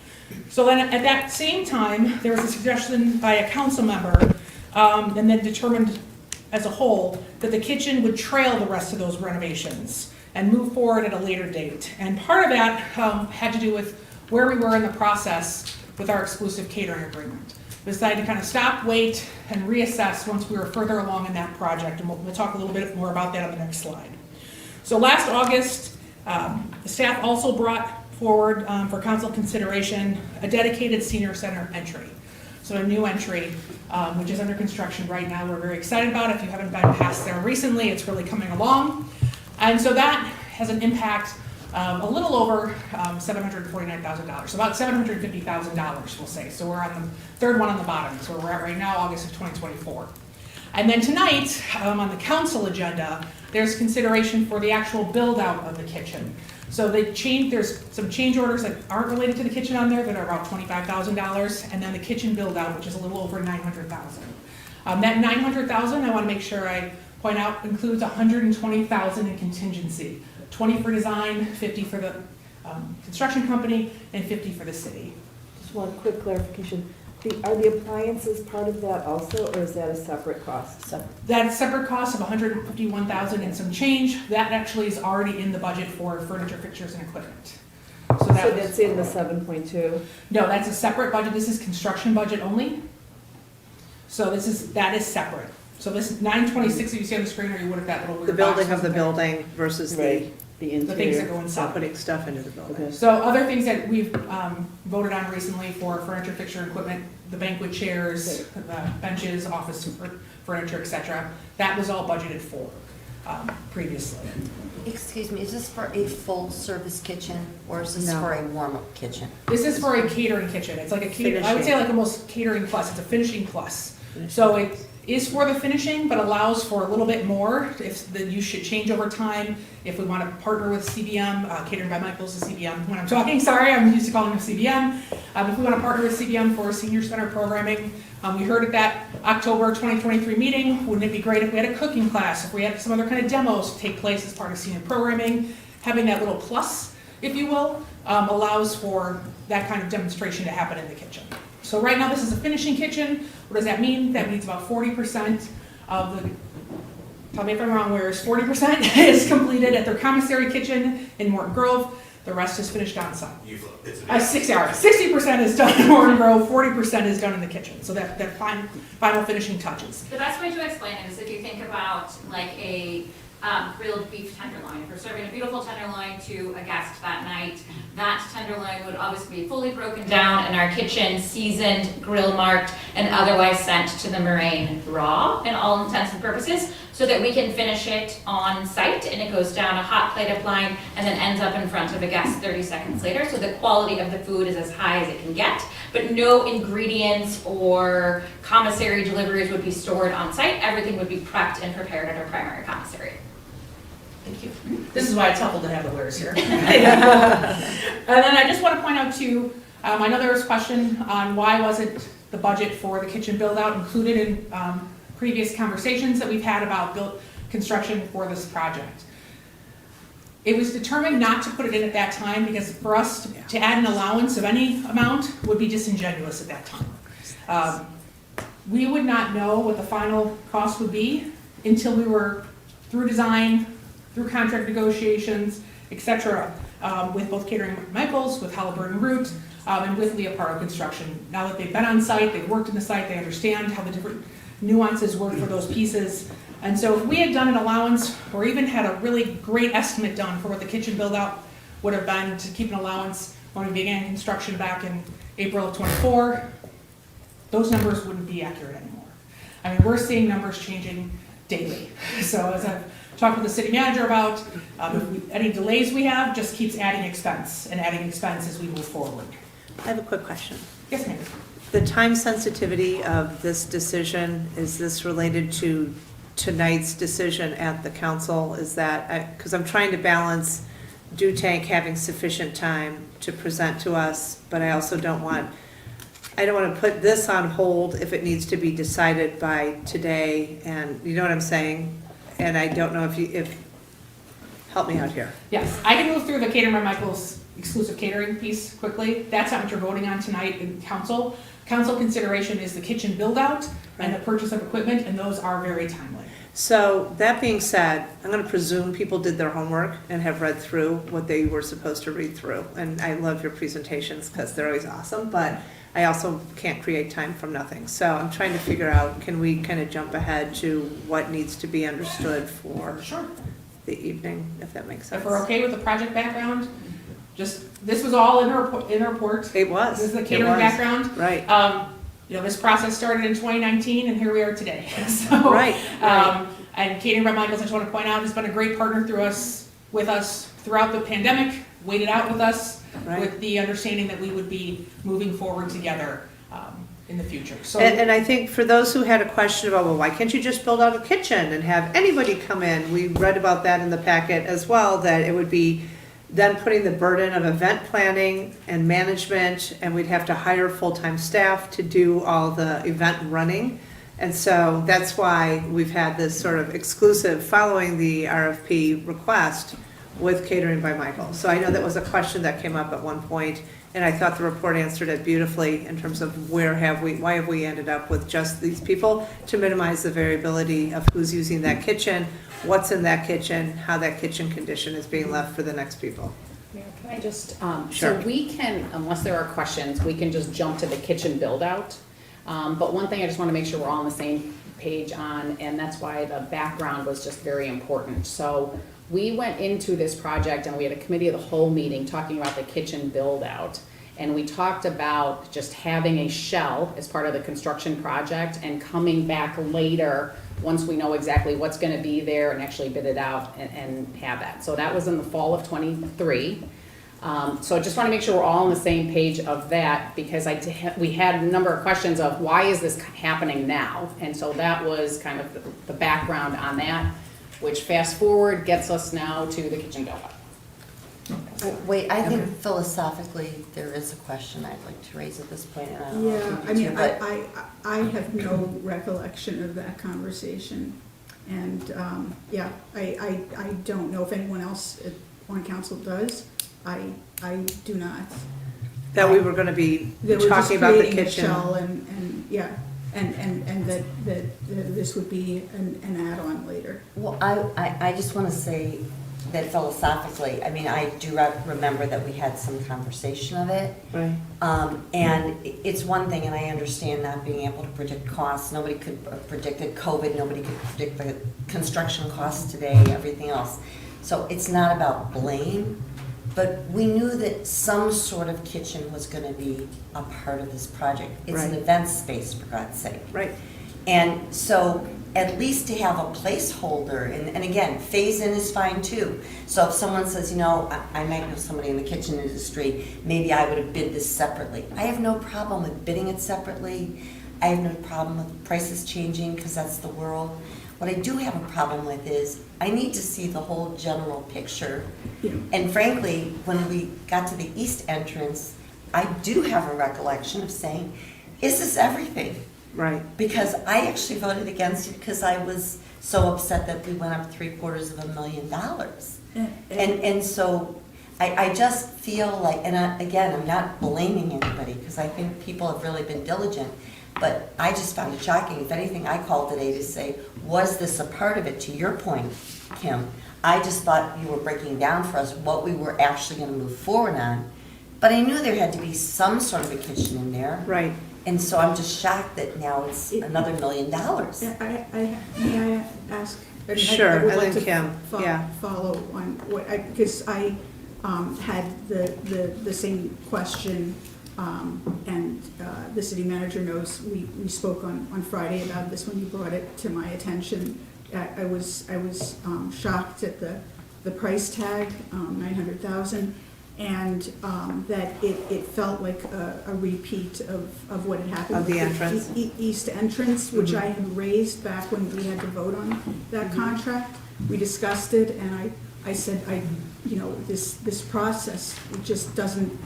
So then at that same time, there was a suggestion by a council member and then determined as a whole that the kitchen would trail the rest of those renovations and move forward at a later date. And part of that had to do with where we were in the process with our exclusive catering agreement. We decided to kind of stop, wait, and reassess once we were further along in that project, and we'll talk a little bit more about that on the next slide. So last August, the staff also brought forward for council consideration a dedicated senior center entry. So a new entry, which is under construction right now. We're very excited about it. If you haven't been past there recently, it's really coming along. And so that has an impact a little over $749,000, so about $750,000, we'll say. So we're on the third one on the bottom, so we're at right now, August of 2024. And then tonight, on the council agenda, there's consideration for the actual build out of the kitchen. So there's some change orders that aren't related to the kitchen on there that are about $25,000, and then the kitchen build out, which is a little over $900,000. That $900,000, I want to make sure I point out, includes $120,000 in contingency. 20 for design, 50 for the construction company, and 50 for the city. Just one quick clarification. Are the appliances part of that also, or is that a separate cost? That separate cost of $151,000 and some change, that actually is already in the budget for furniture, fixtures, and equipment. So that's in the 7.2? No, that's a separate budget. This is construction budget only. So that is separate. So this 926 that you see on the screen, or you would have that little weird The building box of the building versus Right. the things that interior, go inside. putting stuff into the building. Okay. So other things that we've voted on recently for furniture, fixture, and equipment, the banquet chairs, benches, office furniture, etc. That was all budgeted for previously. Excuse me, is this for a full-service kitchen, or is this No. for a warm-up kitchen? This is for a catering kitchen. It's like a catering, I would say like almost catering plus. It's a finishing plus. So it is for the finishing, but allows for a little bit more if the use should change over time. If we want to partner with CBM, Catering by Michael's is CBM. When I'm talking, sorry, I'm used to calling them CBM. If we want to partner with CBM for senior center programming, we heard at that October 2023 meeting, wouldn't it be great if we had a cooking class, if we had some other kind of demos take place as part of senior programming? Having that little plus, if you will, allows for that kind of demonstration to happen in the kitchen. So right now, this is a finishing kitchen. What does that mean? That means about 40% of the, tell me if I'm wrong, whereas 40% is completed at their commissary kitchen in Morton Grove. The rest is finished on site. 60% is done in Morton Grove, 40% is done in the kitchen. So that final finishing touches. The best way to explain it is if you think about like a grilled beef tenderloin. If we're serving a beautiful tenderloin to a guest that night, that tenderloin would obviously be fully broken down in our kitchen, seasoned, grill marked, and otherwise sent to the Moraine raw in all intents and purposes, so that we can finish it on site and it goes down a hot plate of line and then ends up in front of a guest 30 seconds later. So the quality of the food is as high as it can get, but no ingredients or commissary deliveries would be stored on site. Everything would be prepped and prepared at our primary commissary. Thank you. This is why it's helpful to have the wares here. And then I just want to point out too, I know there was a question on why wasn't the budget for the kitchen build out included in previous conversations that we've had about construction for this project. It was determined not to put it in at that time because for us to add an allowance of any amount would be disingenuous at that time. we would not know what the final cost would be until we were through design, through contract negotiations, et cetera, with both Catering Michaels, with Halliburton Root, and with Leopardo Construction. Now that they've been on site, they've worked in the site, they understand how the different nuances work for those pieces. And so if we had done an allowance or even had a really great estimate done for what the kitchen build out would have been to keep an allowance when we began construction back in April of '24, those numbers wouldn't be accurate anymore. I mean, we're seeing numbers changing daily. So as I've talked with the city manager about, any delays we have just keeps adding expense as we move forward. I have a quick question. Yes, ma'am. The time sensitivity of this decision, is this related to tonight's decision at the council? Is that, because I'm trying to balance Tank having sufficient time to present to us, but I also don't want to put this on hold if it needs to be decided by today, and you know what I'm saying? And I don't know help me out here. Yes, I can move through the Catering by Michael's exclusive catering piece quickly. That's not what you're voting on tonight in council. Council consideration is the kitchen build out and the purchase of equipment, and those are very timely. So that being said, I'm going to presume people did their homework and have read through what they were supposed to read through. And I love your presentations because they're always awesome, but I also can't create time from nothing. So I'm trying to figure out, can we kind of jump ahead to what needs to be understood for Sure. the evening, if that makes sense? If we're okay with the project background, this was all in her report. It was. This is the It catering was. background. Right. This process started in 2019, and here we are today. So, Right. And Catering by Michaels, I just want to point out, has been a great partner with us throughout the pandemic, waited out with us, Right. with the understanding that we would be moving forward together in the future. So, And I think for those who had a question about, well, why can't you just build out a kitchen and have anybody come in? We read about that in the packet as well, that it would be then putting the burden of event planning and management, and we'd have to hire full-time staff to do all the event running. And so that's why we've had this sort of exclusive following the RFP request with Catering by Michael. So I know that was a question that came up at one point, and I thought the report answered it beautifully in terms of why have we ended up with just these people to minimize the variability of who's using that kitchen, what's in that kitchen, how that kitchen condition is being left for the next people. Mayor, can I just, Sure. so we can, unless there are questions, we can just jump to the kitchen build out. But one thing I just want to make sure we're all on the same page on, and that's why the background was just very important. So we went into this project and we had a committee of the whole meeting talking about the kitchen build out. And we talked about just having a shell as part of the construction project and coming back later once we know exactly what's going to be there and actually bid it out and have that. So that was in the fall of '23. So I just want to make sure we're all on the same page of that, because we had a number of questions of why is this happening now? And so that was kind of the background on that, which fast forward gets us now to the kitchen build up. Wait, I think philosophically, there is a question I'd like to raise at this point, and I don't know if Yeah, you I do mean, too, but I have no recollection of that conversation. And, yeah, I don't know if anyone else on council does. I do not. That we were going to be That we're just talking about the creating a kitchen. shell and yeah, and that this would be an add-on later. well, I just want to say that philosophically, I mean, I do remember that we had some conversation of it. Right. And it's one thing, and I understand not being able to predict costs. Nobody could have predicted COVID, nobody could predict the construction costs today, everything else. So it's not about blame, but we knew that some sort of kitchen was going to be a part of this project. It's an Right. event space, for God's sake. Right. And so at least to have a placeholder, and again, phase in is fine too. So if someone says, you know, I might know somebody in the kitchen industry, maybe I would have bid this separately. I have no problem with bidding it separately. I have no problem with prices changing, because that's the world. What I do have a problem with is I need to see the whole general picture. Yeah. And frankly, when we got to the east entrance, I do have a recollection of saying, is this everything? Right. Because I actually voted against it because I was so upset that we went up $750,000. And so I just feel like, and again, I'm not blaming anybody because I think people have really been diligent. But I just found it shocking. If anything, I called today to say, was this a part of it? To your point, Kim, I just thought you were breaking down for us what we were actually gonna move forward on. But I knew there had to be some sort of a kitchen in there. Right. And so I'm just shocked that now it's another $1 million. May I ask? I mean, Sure, I would and like then to Kim, yeah. follow on what, because I had the same question, and the city manager knows, we spoke on Friday about this when you brought it to my attention. I was shocked at the price tag, 900,000, and that it felt like a repeat of what had happened. Of the with entrance? East entrance, which Mhm. I had raised back when we had to vote on that contract. We discussed it, and I said, this process, it just doesn't,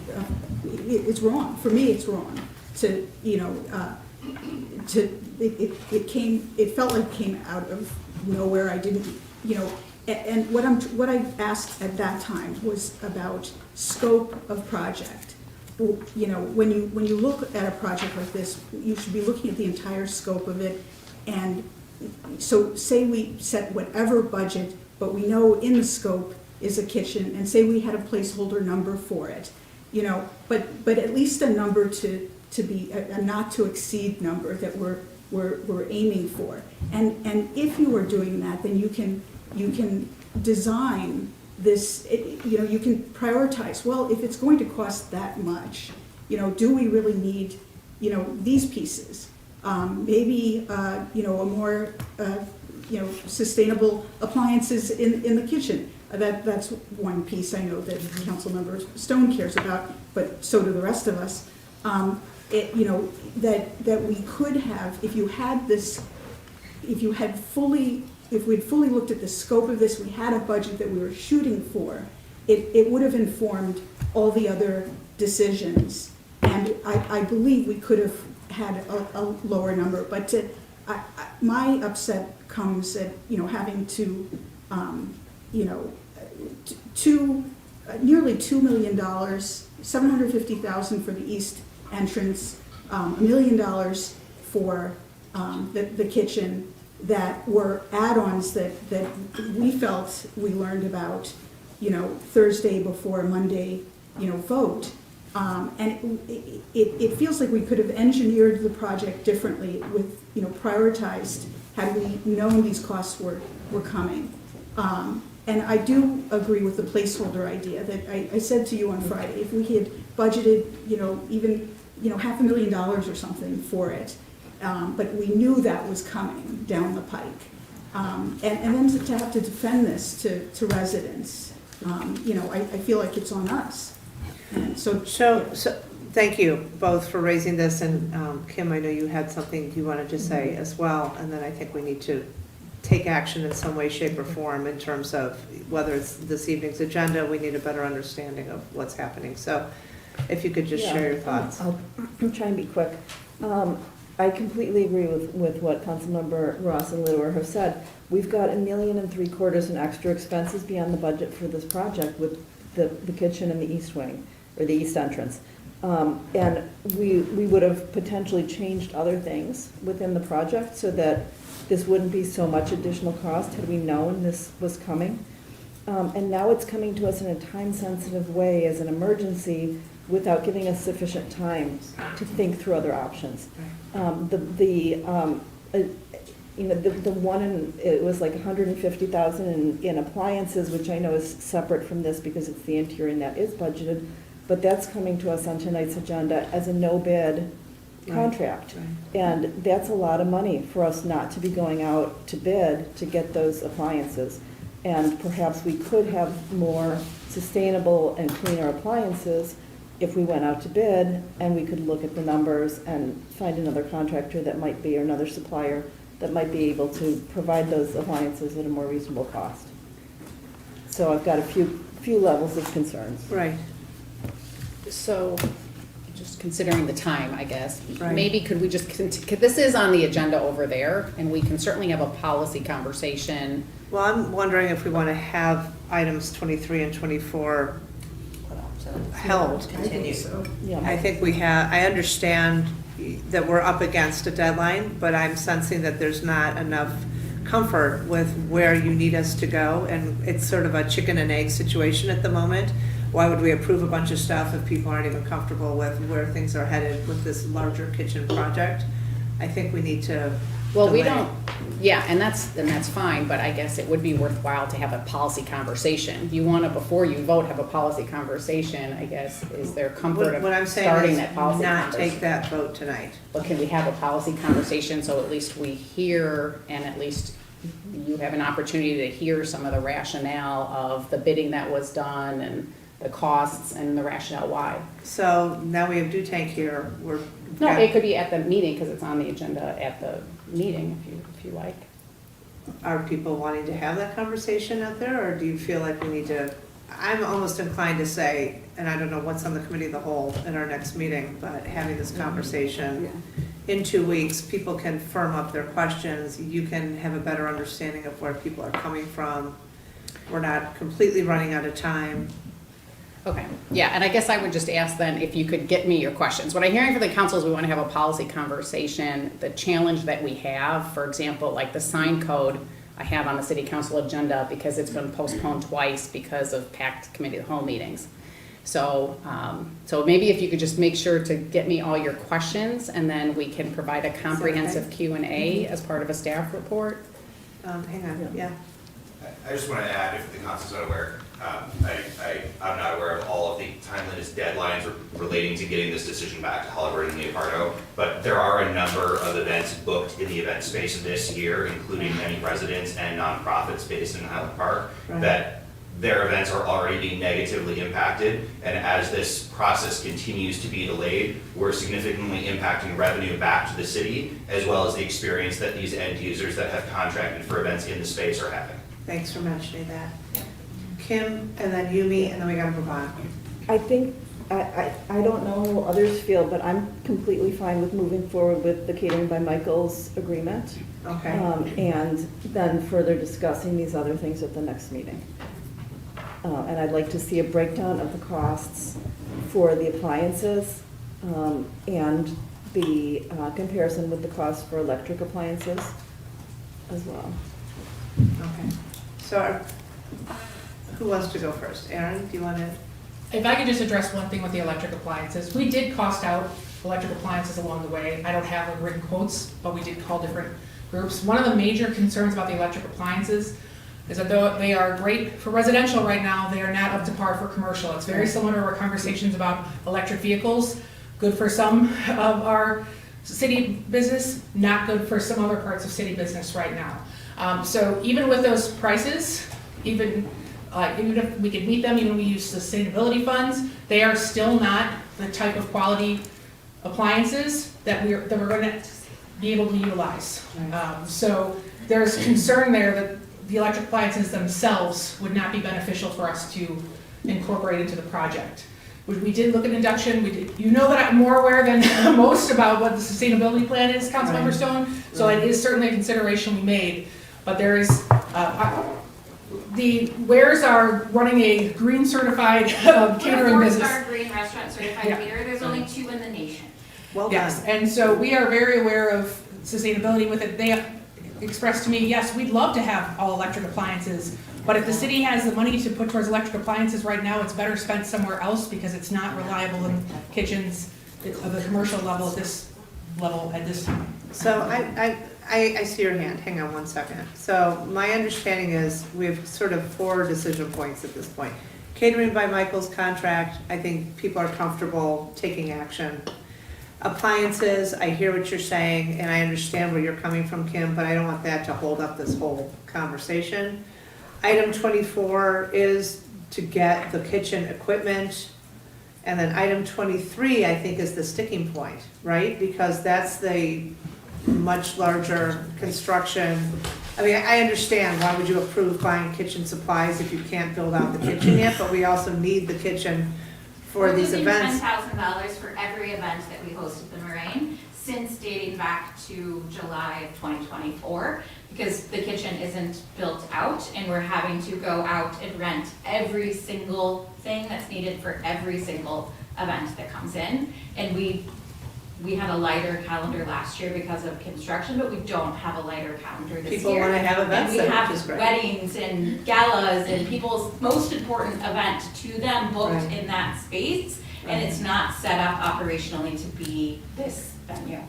it's wrong. For me, it's wrong to, it felt like it came out of nowhere. I didn't, and what I asked at that time was about scope of project. When you look at a project like this, you should be looking at the entire scope of it. And so say we set whatever budget, but we know in the scope is a kitchen, and say we had a placeholder number for it, but at least a number to be a not to exceed number that we're aiming for. And if you are doing that, then you can design this, you can prioritize, well, if it's going to cost that much, do we really need, these pieces? Maybe, a more, sustainable appliances in the kitchen. That's one piece I know that Councilmember Stone cares about, but so do the rest of us. That we could have, if we'd fully looked at the scope of this, we had a budget that we were shooting for, it would have informed all the other decisions. And I believe we could have had a lower number, but my upset comes at, having to, nearly $2 million, $750,000 for the east entrance, $1 million for the kitchen, that were add-ons that we felt we learned about, Thursday before Monday, vote. And it feels like we could have engineered the project differently with, prioritized, had we known these costs were coming. And I do agree with the placeholder idea that I said to you on Friday, if we had budgeted, even, $500,000 or something for it, but we knew that was coming down the pike. And then to have to defend this to residents, I feel like it's on us. And so thank you both for raising this, and Kim, I know you had something you wanted to say as well, and then I think we need to take action in some way, shape, or form in terms of whether it's this evening's agenda, we need a better understanding of what's happening. So if you could just share your thoughts. I'll try and be quick. I completely agree with what Councilmember Ross and Littler have said. We've got $1.75 million in extra expenses beyond the budget for this project with the kitchen and the east wing, or the east entrance. And we would have potentially changed other things within the project so that this wouldn't be so much additional cost had we known this was coming. And now it's coming to us in a time-sensitive way as an emergency without giving us sufficient time to think through other options. The one it was like $150,000 in appliances, which I know is separate from this because it's the interior and that is budgeted, but that's coming to us on tonight's agenda as a no bid contract. Right. And that's a lot of money for us not to be going out to bid to get those appliances. And perhaps we could have more sustainable and cleaner appliances if we went out to bid and we could look at the numbers and find another contractor that might be, or another supplier that might be able to provide those appliances at a more reasonable cost. So I've got a few levels of concerns. Right. So, just considering the time, I guess, Right. maybe could we just, this is on the agenda over there, and we can certainly have a policy conversation. Well, I'm wondering if we want to have items 23 and 24 held. Continue. so. Yeah. I think we have, I understand that we're up against a deadline, but I'm sensing that there's not enough comfort with where you need us to go, and it's sort of a chicken and egg situation at the moment. Why would we approve a bunch of stuff if people aren't even comfortable with where things are headed with this larger kitchen project? I think we need to Well, we delay. don't, yeah, and that's fine, but I guess it would be worthwhile to have a policy conversation. You wanna, before you vote, have a policy conversation, I guess, is there comfort What I'm of saying starting is that policy not conversation? take that vote tonight. But can we have a policy conversation so at least we hear, and at least you have an opportunity to hear some of the rationale of the bidding that was done and the costs and the rationale why? So now we have Dew Tank here, we're. No, it could be at the meeting, because it's on the agenda at the meeting, if you like. Are people wanting to have that conversation out there, or do you feel like we need to? I'm almost inclined to say, and I don't know what's on the committee of the whole in our next meeting, but having this conversation in 2 weeks, people can firm up their questions, you can have a better understanding of where people are coming from. We're not completely running out of time. Okay, yeah, and I guess I would just ask then if you could get me your questions. What I'm hearing from the council is we want to have a policy conversation. The challenge that we have, for example, like the sign code I have on the city council agenda because it's been postponed twice because of packed committee of the whole meetings. So, so maybe if you could just make sure to get me all your questions and then we can provide a comprehensive Q&A as part of a staff report. Hang on, yeah. I just want to add, if the council's not aware, I'm not aware of all of the timeliness deadlines relating to getting this decision back to Halliburton and Leopardo, but there are a number of events booked in the event space this year, including many residents and nonprofits based in Highland Park, Right. that their events are already being negatively impacted, and as this process continues to be delayed, we're significantly impacting revenue back to the city, as well as the experience that these end users that have contracted for events in the space are having. Thanks for mentioning that. Kim, and then Yumi, and then we gotta move on. I think, I don't know how others feel, but I'm completely fine with moving forward with the Catering by Michael's agreement. Okay. And then further discussing these other things at the next meeting. And I'd like to see a breakdown of the costs for the appliances, and the comparison with the cost for electric appliances as well. Okay. So, who wants to go first? Aaron, do you want to? If I could just address one thing with the electric appliances, we did cost out electric appliances along the way. I don't have like written quotes, but we did call different groups. One of the major concerns about the electric appliances is that though they are great for residential right now, they are not up to par for commercial. It's very similar to our conversations about electric vehicles, good for some of our city business, not good for some other parts of city business right now. So even with those prices, even if we could meet them, even if we use sustainability funds, they are still not the type of quality appliances that we're going to be able to utilize. So there's concern there that the electric appliances themselves would not be beneficial for us to incorporate into the project. We did look at induction. We did, you know that I'm more aware than most about what the sustainability plan is, Councilmember Stone. So it is certainly a consideration we made. But there is, the Wares are running a green certified catering We're a business. business. Four-star green restaurant certified Yeah. caterer, there's only 2 in the nation. Well Yes, done. and so we are very aware of sustainability with it. They have expressed to me, yes, we'd love to have all electric appliances, but if the city has the money to put towards electric appliances right now, it's better spent somewhere else because it's not reliable in kitchens of the commercial level at this level at this time. So I see your hand. Hang on one second. So my understanding is we have sort of 4 decision points at this point. Catering by Michael's contract, I think people are comfortable taking action. Appliances, I hear what you're saying, and I understand where you're coming from, Kim, but I don't want that to hold up this whole conversation. Item 24 is to get the kitchen equipment. And then item 23, I think, is the sticking point, right? Because that's the much larger construction. I mean, I understand, why would you approve buying kitchen supplies if you can't build out the kitchen yet? But we also need the kitchen for these events. We're losing $10,000 for every event that we host at the Moraine since dating back to July of 2024, because the kitchen isn't built out and we're having to go out and rent every single thing that's needed for every single event that comes in. And we we had a lighter calendar last year because of construction, but we don't have a lighter calendar this year. People want to have events, And we which is have great. weddings and galas and people's most important event to them booked Right. in that space. And it's not set up operationally to be this venue.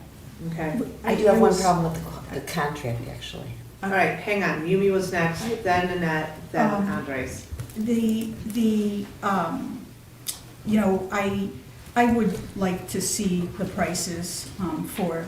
Okay. I do have one problem with the contract, actually. All right, hang on. Yumi was next, then Annette, then Um, Andres. You know, I would like to see the prices for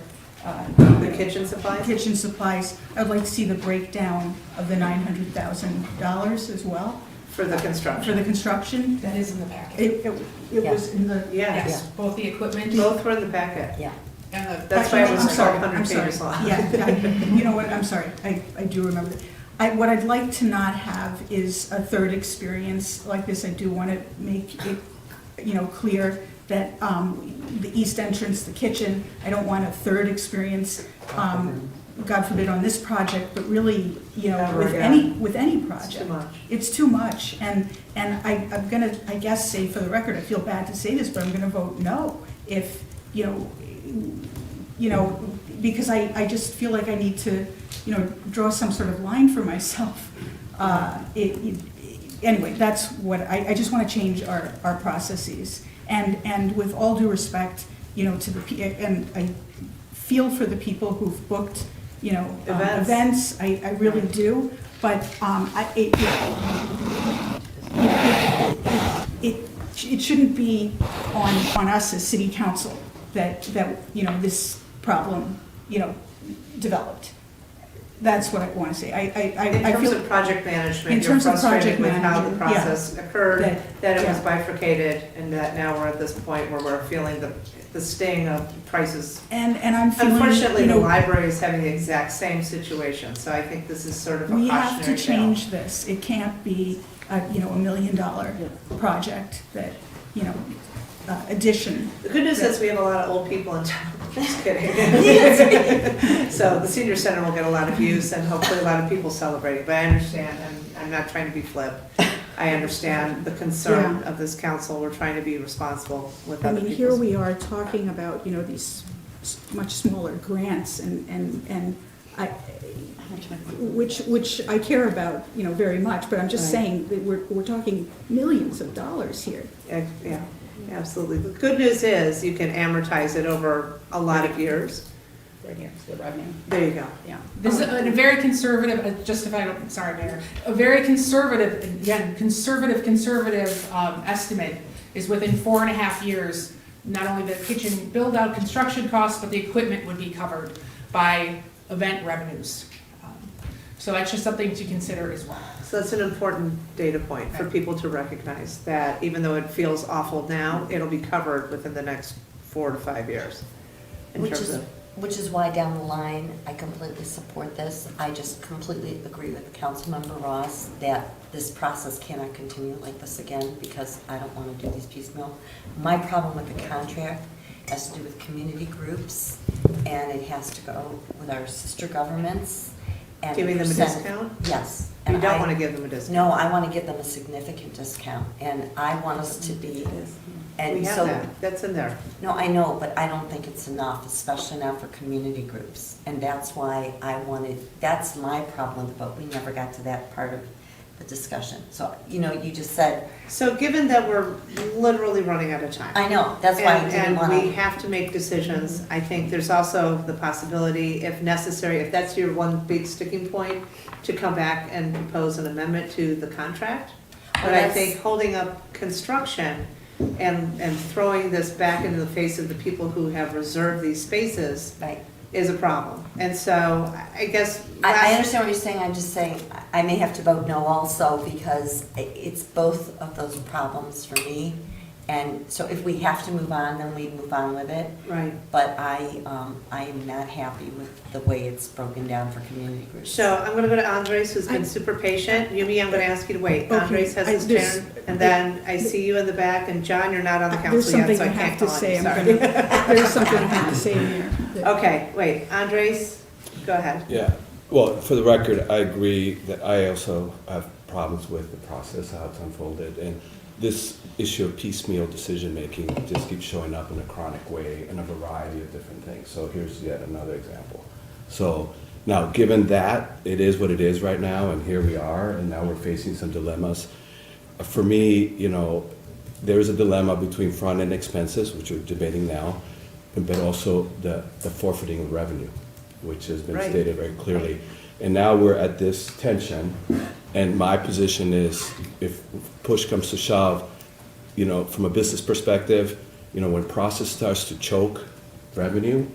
The kitchen supplies? kitchen supplies. I'd like to see the breakdown of the $900,000 as well For the for construction? the construction. That is in the packet. It was in the, Yes, Yes, both the equipment both were in the packet. Yeah. and the. That's why it was I'm sorry, 1,200 I'm sorry. pages long. Yeah, you know what, I'm sorry, I do remember that. What I'd like to not have is a third experience like this. I do want to make it, you know, clear that the east entrance, the kitchen, I don't want a third experience, God forbid on this project, but really, you know, Ever with again. any It's project. too much. It's too much, and I'm gonna, I guess, say for the record, I feel bad to say this, but I'm gonna vote no if, you know, because I just feel like I need to, you know, draw some sort of line for myself. Anyway, that's what, I just wanna change our processes. And with all due respect, you know, to and I feel for the people who've booked, you know, events, I really do, but it shouldn't be on us as city council that, you know, this problem, you know, developed. That's what I want to say. In I terms feel of project management, In you're terms of frustrated project with how the management, yeah. process occurred, that it was yeah. bifurcated, and that now we're at this point where we're feeling the sting of prices. And I'm feeling, Unfortunately, you the know, library is having the exact same situation, so I think this is sort of a we cautionary have to tale. change this. It can't be, you know, $1 million project that, you know, addition. The good news is we have a lot of old people in town. Just kidding. So the senior center will get a lot of use and hopefully a lot of people celebrating, but I understand, and I'm not trying to be flip. I understand the concern Yeah. of this council. We're trying to be responsible with I other mean, people's. here we are talking about, you know, these much smaller grants and I, which I care about, you know, very much, but I'm just Right. saying that we're talking millions of dollars here. Yeah, absolutely. The good news is you can amortize it over a lot of years. Right here, the revenue. There you go. Yeah. This is a very conservative, just if I don't, sorry, Mayor, a very conservative, again, conservative estimate is within 4.5 years, not only the kitchen build-out construction costs, but the equipment would be covered by event revenues. So that's just something to consider as well. So that's an important data point for people to recognize, that even though it feels awful now, it'll be covered within the next 4 to 5 years. In terms of, Which is why down the line, I completely support this. I just completely agree with Councilmember Ross that this process cannot continue like this again, because I don't want to do these piecemeal. My problem with the contract has to do with community groups, and it has to go with our sister governments. And giving them a percent- discount? Yes. You And don't I- want to give them a discount. No, I want to give them a significant discount, and I want us to be, and We have so. that, that's in there. No, I know, but I don't think it's enough, especially now for community groups. And that's why I wanted, that's my problem, but we never got to that part of the discussion. So, you know, you just said, So given that we're literally running out of time. I know, that's why I didn't want And we to. have to make decisions. I think there's also the possibility, if necessary, if that's your one big sticking point, to come back and propose an amendment to the contract. But I think holding up construction and throwing this back into the face of the people who have reserved these spaces Right. is a problem. And so I guess. I understand what you're saying, I'm just saying, I may have to vote no also, because it's both of those problems for me. And so if we have to move on, then we move on with it. Right. But I am not happy with the way it's broken down for community groups. So I'm gonna go to Andres, who's been super patient. Yumi, I'm gonna ask you to wait. Okay, Andres has his there's- turn. And then I see you in the back, and John, you're not on the There's council yet, something so I I can't have to call on say, you, I'm sorry. gonna, there's something I have to say, Mayor. that- Okay, wait, Andres, go ahead. Yeah, well, for the record, I agree that I also have problems with the process, how it's unfolded. And this issue of piecemeal decision-making just keeps showing up in a chronic way in a variety of different things. So here's yet another example. So now, given that, it is what it is right now, and here we are, and now we're facing some dilemmas. For me, you know, there is a dilemma between front-end expenses, which we're debating now, but also the forfeiting of revenue, which has been Right. stated very clearly. And now we're at this tension, and my position is, if push comes to shove, you know, from a business perspective, you know, when process starts to choke revenue,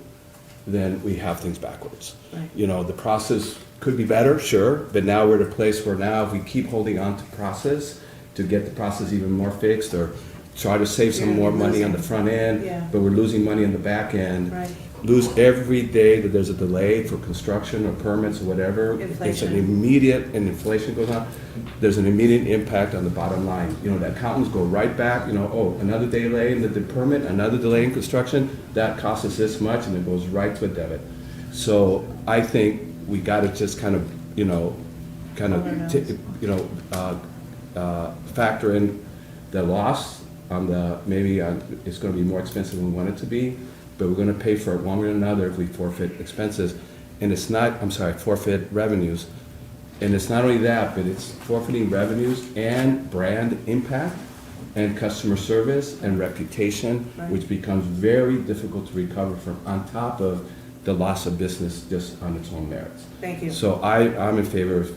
then we have things backwards. Right. You know, the process could be better, sure, but now we're at a place where now if we keep holding on to process to get the process even more fixed, or try to save some more money on the front end, Yeah. but we're losing money on the back end. Right. Lose every day that there's a delay for construction or permits or whatever. It's Inflation. an immediate, and inflation goes on, there's an immediate impact on the bottom line. You know, the accountants go right back, you know, oh, another delay in the permit, another delay in construction, that costs us this much, and it goes right to a debit. So I think we gotta just kind of, you know, factor in the loss on the, maybe it's gonna be more expensive than we want it to be, but we're gonna pay for it one way or another if we forfeit expenses. And it's not, forfeit revenues. And it's not only that, but it's forfeiting revenues and brand impact and customer service and reputation, Right. which becomes very difficult to recover from, on top of the loss of business just on its own merits. Thank you. So I'm in favor of,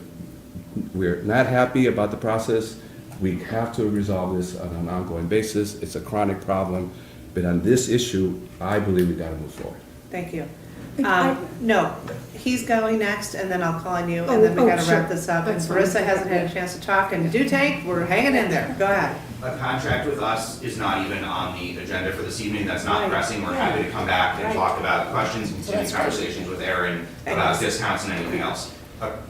we're not happy about the process. We have to resolve this on an ongoing basis. It's a chronic problem, but on this issue, I believe we gotta move forward. Thank you. I- No, he's going next, and then I'll call on you, Oh, and then we oh, gotta sure. wrap this up. And That's fine. Marissa hasn't had a chance to talk, and do tank, we're hanging in there. Go ahead. A contract with us is not even on the agenda for this evening, that's not Right. pressing, we're happy to come back and Right. talk about questions and continue That's great. conversations with Aaron Thank about you. discounts and anything else.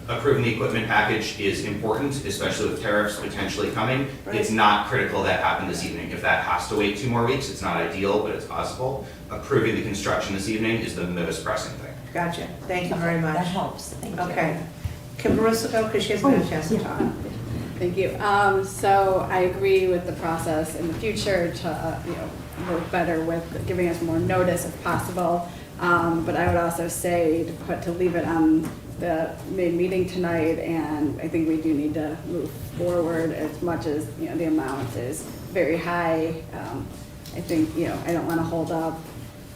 Approving the equipment package is important, especially with tariffs potentially coming. It's Right. not critical that happen this evening. If that has to wait 2 more weeks, it's not ideal, but it's possible. Approving the construction this evening is the most pressing thing. Gotcha. Thank you very much. That helps, thank you. Okay. Can Marissa go, because she hasn't had a chance to talk? Thank you. So I agree with the process in the future to, work better with giving us more notice if possible. But I would also say to leave it on the main meeting tonight, and I think we do need to move forward as much as, the amount is very high. I think, I don't want to hold up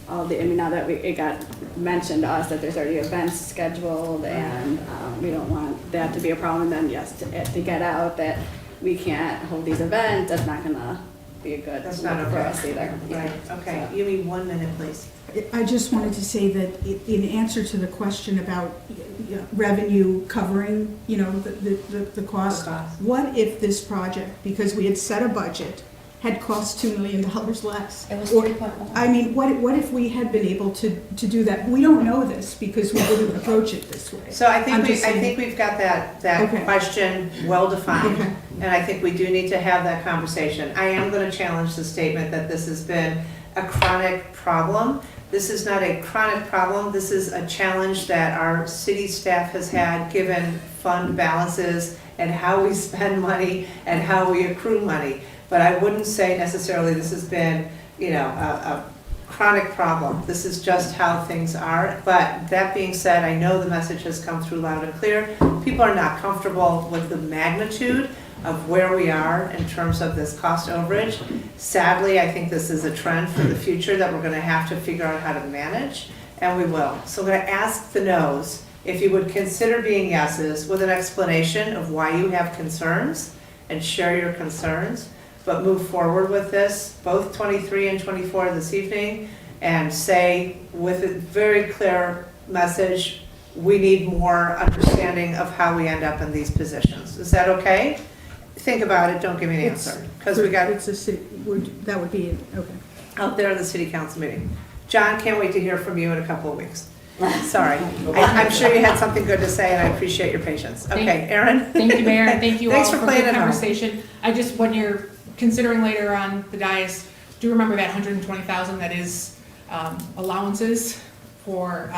all the, now that it got mentioned to us that there's already events scheduled, and we don't want that to be a problem. And then, yes, to get out that we can't hold these events, that's not gonna be a good That's not look for okay. us either. Right, okay. Give me 1 minute, please. I just wanted to say that in answer to the question about revenue covering, the cost, The cost. what if this project, because we had set a budget, had cost $2 million less? It was Or- 3.1. I mean, what if we had been able to do that? We don't know this because we didn't approach it this way. So I I'm think just saying- we've got that Okay. question well defined. Okay. And I think we do need to have that conversation. I am gonna challenge the statement that this has been a chronic problem. This is not a chronic problem. This is a challenge that our city staff has had, given fund balances and how we spend money and how we accrue money. But I wouldn't say necessarily this has been, a chronic problem. This is just how things are. But that being said, I know the message has come through loud and clear. People are not comfortable with the magnitude of where we are in terms of this cost overage. Sadly, I think this is a trend for the future that we're gonna have to figure out how to manage, and we will. So I'm gonna ask the noes if you would consider being yeses with an explanation of why you have concerns and share your concerns, but move forward with this, both 23 and 24 this evening, and say with a very clear message, we need more understanding of how we end up in these positions. Is that okay? Think about it, don't give me an answer, because we got It's a city, that would be, okay. out there in the city council meeting. John, can't wait to hear from you in a couple of weeks. Sorry. I'm sure you had something good to say, and I appreciate your patience. Okay, Erin? Thank you, Mayor, and thank you all Thanks for for the playing at home. conversation. I just, when you're considering later on the dais, do remember that 120,000 that is allowances for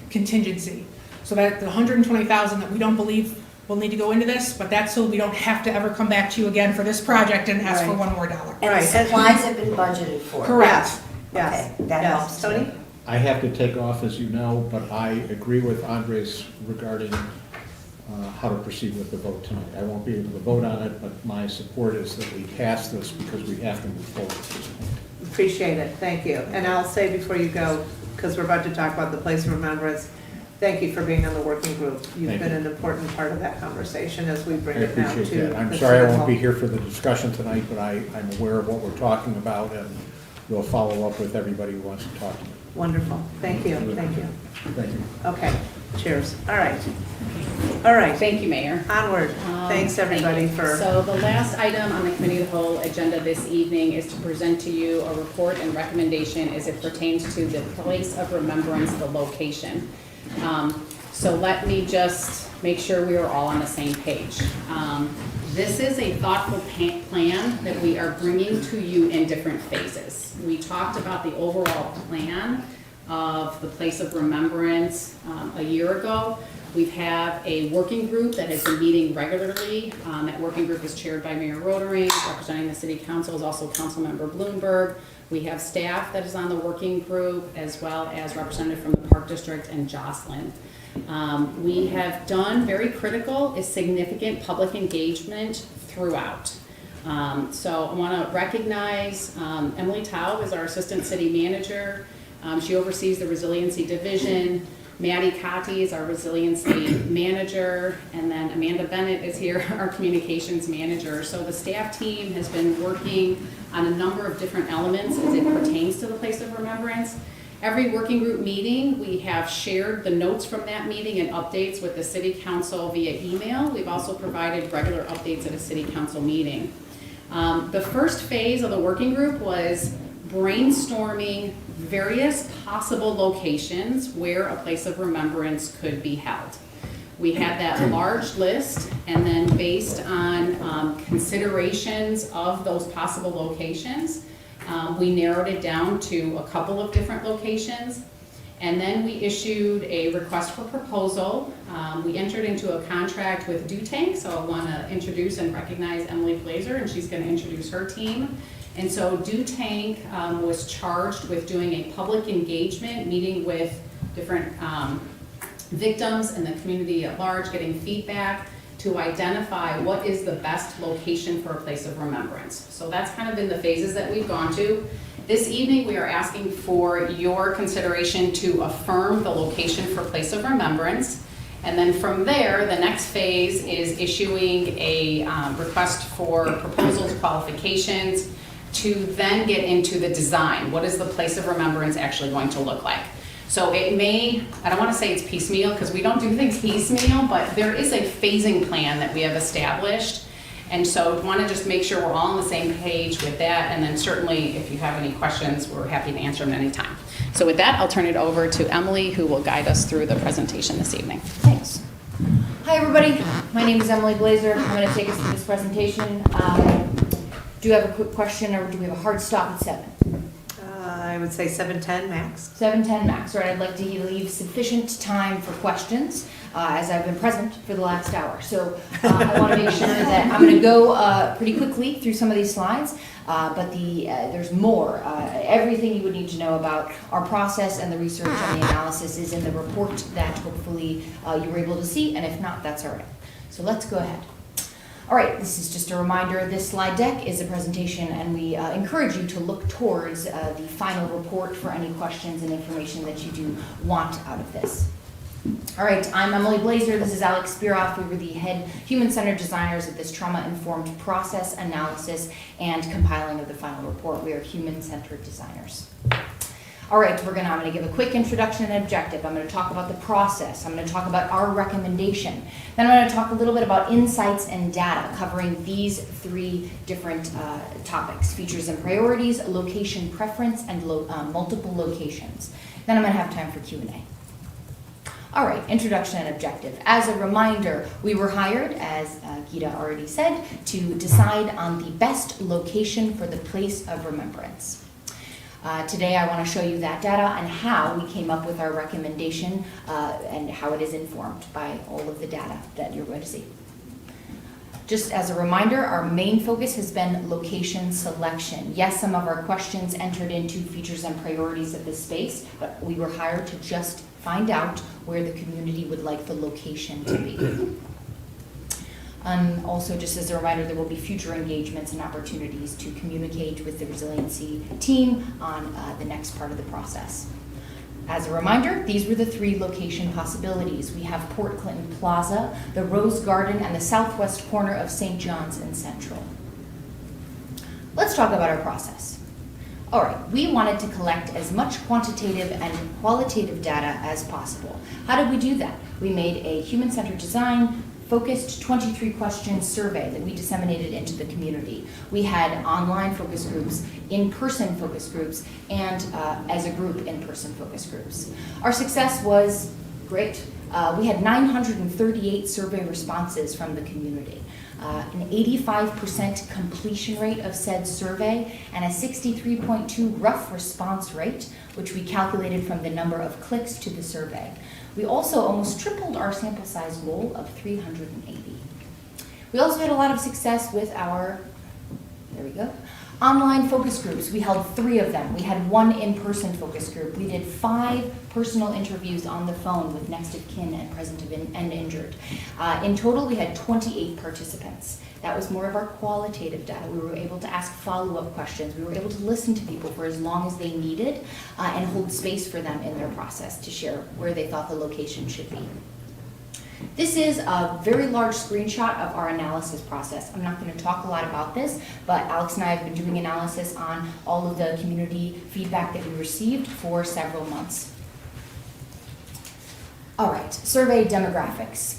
contingency. So that the 120,000 that we don't believe we'll need to go into this, but that's so we don't have to ever come back to you again for this project and ask for Right. one more dollar. And Right. the supplies have been budgeted for. Correct. Yes, Okay, that yes. helps. Tony? I have to take off, as you know, but I agree with Andres regarding how to proceed with the vote tonight. I won't be able to vote on it, but my support is that we pass this because we have to move forward at this point. Appreciate it, thank you. And I'll say before you go, because we're about to talk about the place of remembrance, thank you for being on the working group. You've Thank been you. an important part of that conversation as we I bring it now to. appreciate that. I'm the sorry I city won't be hall. here for the discussion tonight, but I'm aware of what we're talking about, and we'll follow up with everybody who wants to talk to me. Wonderful, thank you, thank you. Thank you. Okay, cheers, all right. All right, Thank you, Mayor. onward. Thanks, everybody, Thank you. for. So the last item on the committee of the whole agenda this evening is to present to you a report and recommendation as it pertains to the place of remembrance, the location. So let me just make sure we are all on the same page. This is a thoughtful plan that we are bringing to you in different phases. We talked about the overall plan of the place of remembrance a year ago. We have a working group that has been meeting regularly. That working group is chaired by Mayor Rotary. Representing the City Council is also Councilmember Bloomberg. We have staff that is on the working group, as well as representative from the Park District and Jocelyn. We have done very critical is significant public engagement throughout. So I want to recognize Emily Taub as our Assistant City Manager. She oversees the Resiliency Division. Maddie Cotti is our Resiliency Manager, and then Amanda Bennett is here, our Communications Manager. So the staff team has been working on a number of different elements as it pertains to the place of remembrance. Every working group meeting, we have shared the notes from that meeting and updates with the City Council via email. We've also provided regular updates at a City Council meeting. The first phase of the working group was brainstorming various possible locations where a place of remembrance could be held. We had that large list, and then based on considerations of those possible locations, we narrowed it down to a couple of different locations, and then we issued a request for proposal. We entered into a contract with Tank, so I want to introduce and recognize Emily Blazer, and she's going to introduce her team. And so Tank was charged with doing a public engagement, meeting with different victims and the community at large, getting feedback to identify what is the best location for a place of remembrance. So that's kind of been the phases that we've gone to. This evening, we are asking for your consideration to affirm the location for place of remembrance. And then from there, the next phase is issuing a request for proposals, qualifications, to then get into the design. What is the place of remembrance actually going to look like? So it may, I don't want to say it's piecemeal because we don't do things piecemeal, but there is a phasing plan that we have established. And so I want to just make sure we're all on the same page with that. And then certainly if you have any questions, we're happy to answer them anytime. So with that, I'll turn it over to Emily, who will guide us through the presentation this evening. Thanks. Hi, everybody. My name is Emily Blazer. I'm going to take us through this presentation. Do you have a quick question, or do we have a hard stop at 7? I would say 7:10 max. 7:10 max, right? I'd like to leave sufficient time for questions, as I've been present for the last hour. So I want to make sure that I'm going to go pretty quickly through some of these slides, but there's more. Everything you would need to know about our process and the research and the analysis is in the report that hopefully you were able to see, and if not, that's all right. So let's go ahead. All right, this is just a reminder, this slide deck is a presentation, and we encourage you to look towards the final report for any questions and information that you do want out of this. All right, I'm Emily Blazer, this is Alex Spiroff. We were the head human-centered designers of this trauma-informed process analysis and compiling of the final report. We are human-centered designers. All right, I'm gonna give a quick introduction and objective. I'm gonna talk about the process. I'm gonna talk about our recommendation. Then I'm gonna talk a little bit about insights and data, covering these 3 different topics: features and priorities, location preference, and multiple locations. Then I'm gonna have time for Q&A. All right, introduction and objective. As a reminder, we were hired, as Gita already said, to decide on the best location for the place of remembrance. Today I want to show you that data and how we came up with our recommendation and how it is informed by all of the data that you're going to see. Just as a reminder, our main focus has been location selection. Yes, some of our questions entered into features and priorities of this space, but we were hired to just find out where the community would like the location to be. Also, just as a reminder, there will be future engagements and opportunities to communicate with the resiliency team on the next part of the process. As a reminder, these were the 3 location possibilities. We have Port Clinton Plaza, the Rose Garden, and the southwest corner of St. John's and Central. Let's talk about our process. All right, we wanted to collect as much quantitative and qualitative data as possible. How did we do that? We made a human-centered design, focused 23-question survey that we disseminated into the community. We had online focus groups, in-person focus groups, and as a group, in-person focus groups. Our success was great. We had 938 survey responses from the community, an 85% completion rate of said survey, and a 63.2 rough response rate, which we calculated from the number of clicks to the survey. We also almost tripled our sample size goal of 380. We also had a lot of success with our, there we go, online focus groups. We held 3 of them. We had 1 in-person focus group. We did 5 personal interviews on the phone with next of kin and present of and injured. In total, we had 28 participants. That was more of our qualitative data. We were able to ask follow-up questions. We were able to listen to people for as long as they needed and hold space for them in their process to share where they thought the location should be. This is a very large screenshot of our analysis process. I'm not going to talk a lot about this, but Alex and I have been doing analysis on all of the community feedback that we received for several months. All right, survey demographics.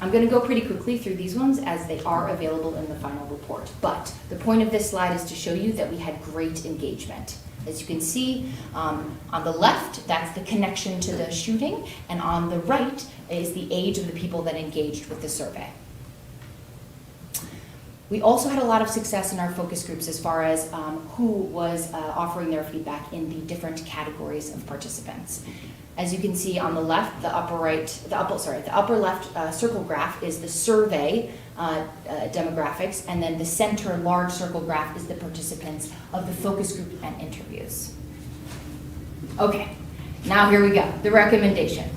I'm going to go pretty quickly through these ones as they are available in the final report. But the point of this slide is to show you that we had great engagement. As you can see, on the left, that's the connection to the shooting, and on the right is the age of the people that engaged with the survey. We also had a lot of success in our focus groups as far as who was offering their feedback in the different categories of participants. As you can see on the left, the upper left circle graph is the survey demographics, and then the center large circle graph is the participants of the focus group and interviews. Okay, now here we go, the recommendation.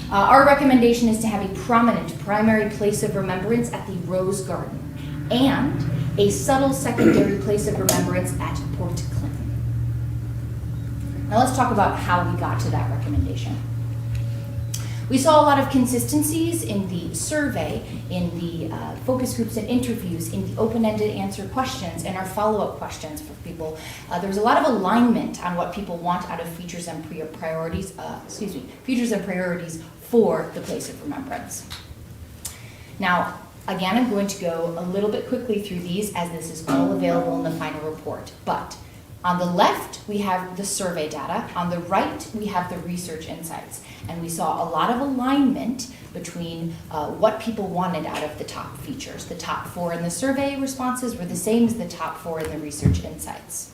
Our recommendation is to have a prominent primary place of remembrance at the Rose Garden and a subtle secondary place of remembrance at Port Clinton. Now let's talk about how we got to that recommendation. We saw a lot of consistencies in the survey, in the focus groups and interviews, in the open-ended answer questions, and our follow-up questions for people. There was a lot of alignment on what people want out of features and priorities. Features and priorities for the place of remembrance. Now, again, I'm going to go a little bit quickly through these as this is all available in the final report. But on the left, we have the survey data. On the right, we have the research insights. And we saw a lot of alignment between what people wanted out of the top features. The top 4 in the survey responses were the same as the top 4 in the research insights.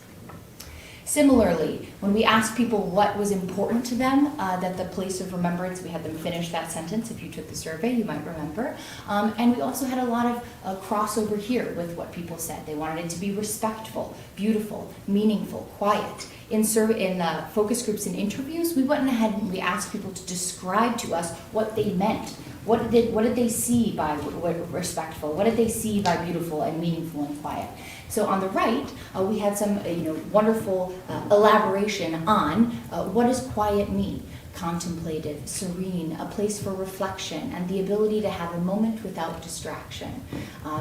Similarly, when we asked people what was important to them, that the place of remembrance, we had them finish that sentence. If you took the survey, you might remember. And we also had a lot of crossover here with what people said. They wanted it to be respectful, beautiful, meaningful, quiet. In focus groups and interviews, we went ahead and we asked people to describe to us what they meant. What did they see by respectful? What did they see by beautiful and meaningful and quiet? So on the right, we had some wonderful elaboration on what does quiet mean? Contemplative, serene, a place for reflection, and the ability to have a moment without distraction.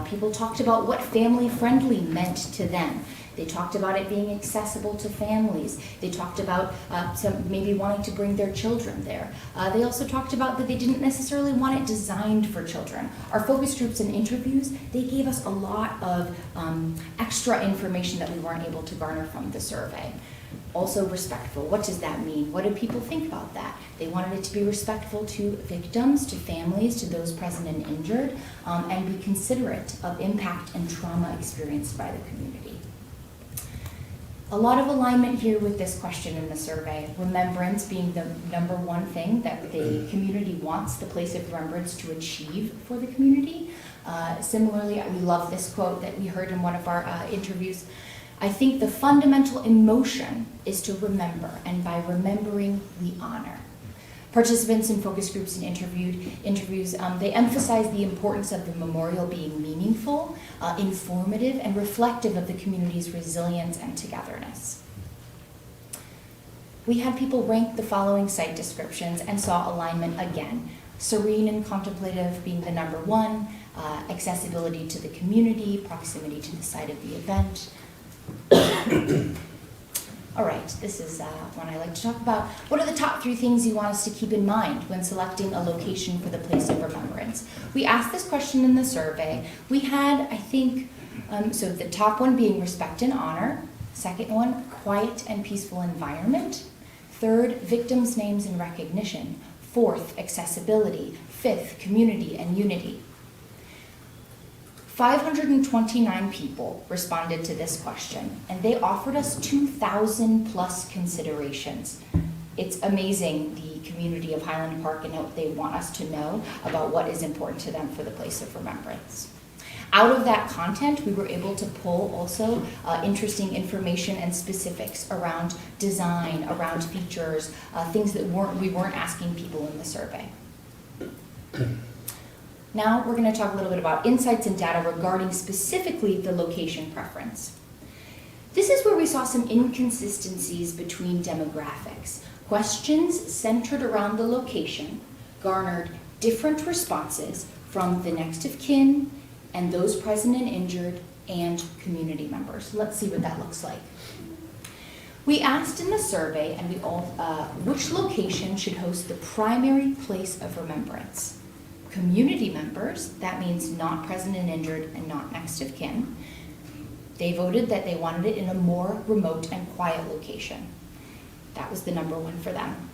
People talked about what family-friendly meant to them. They talked about it being accessible to families. They talked about some maybe wanting to bring their children there. They also talked about that they didn't necessarily want it designed for children. Our focus groups and interviews, they gave us a lot of extra information that we weren't able to garner from the survey. Also respectful, what does that mean? What do people think about that? They wanted it to be respectful to victims, to families, to those present and injured, and be considerate of impact and trauma experienced by the community. A lot of alignment here with this question in the survey. Remembrance being the number one thing that the community wants the place of remembrance to achieve for the community. Similarly, we love this quote that we heard in one of our interviews. I think the fundamental emotion is to remember, and by remembering, we honor. Participants in focus groups and interviews, they emphasize the importance of the memorial being meaningful, informative, and reflective of the community's resilience and togetherness. We had people rank the following site descriptions and saw alignment again. Serene and contemplative being the number one, accessibility to the community, proximity to the site of the event. All right, this is one I like to talk about. What are the top 3 things you want us to keep in mind when selecting a location for the place of remembrance? We asked this question in the survey. We had, I think, so the top one being respect and honor. Second one, quiet and peaceful environment. Third, victims' names and recognition. Fourth, accessibility. Fifth, community and unity. 529 people responded to this question, and they offered us 2,000 plus considerations. It's amazing, the community of Highland Park and what they want us to know about what is important to them for the place of remembrance. Out of that content, we were able to pull also interesting information and specifics around design, around features, things that we weren't asking people in the survey. Now we're going to talk a little bit about insights and data regarding specifically the location preference. This is where we saw some inconsistencies between demographics. Questions centered around the location garnered different responses from the next of kin and those present and injured and community members. Let's see what that looks like. We asked in the survey, and which location should host the primary place of remembrance? Community members, that means not present and injured and not next of kin, they voted that they wanted it in a more remote and quiet location. That was the number one for them.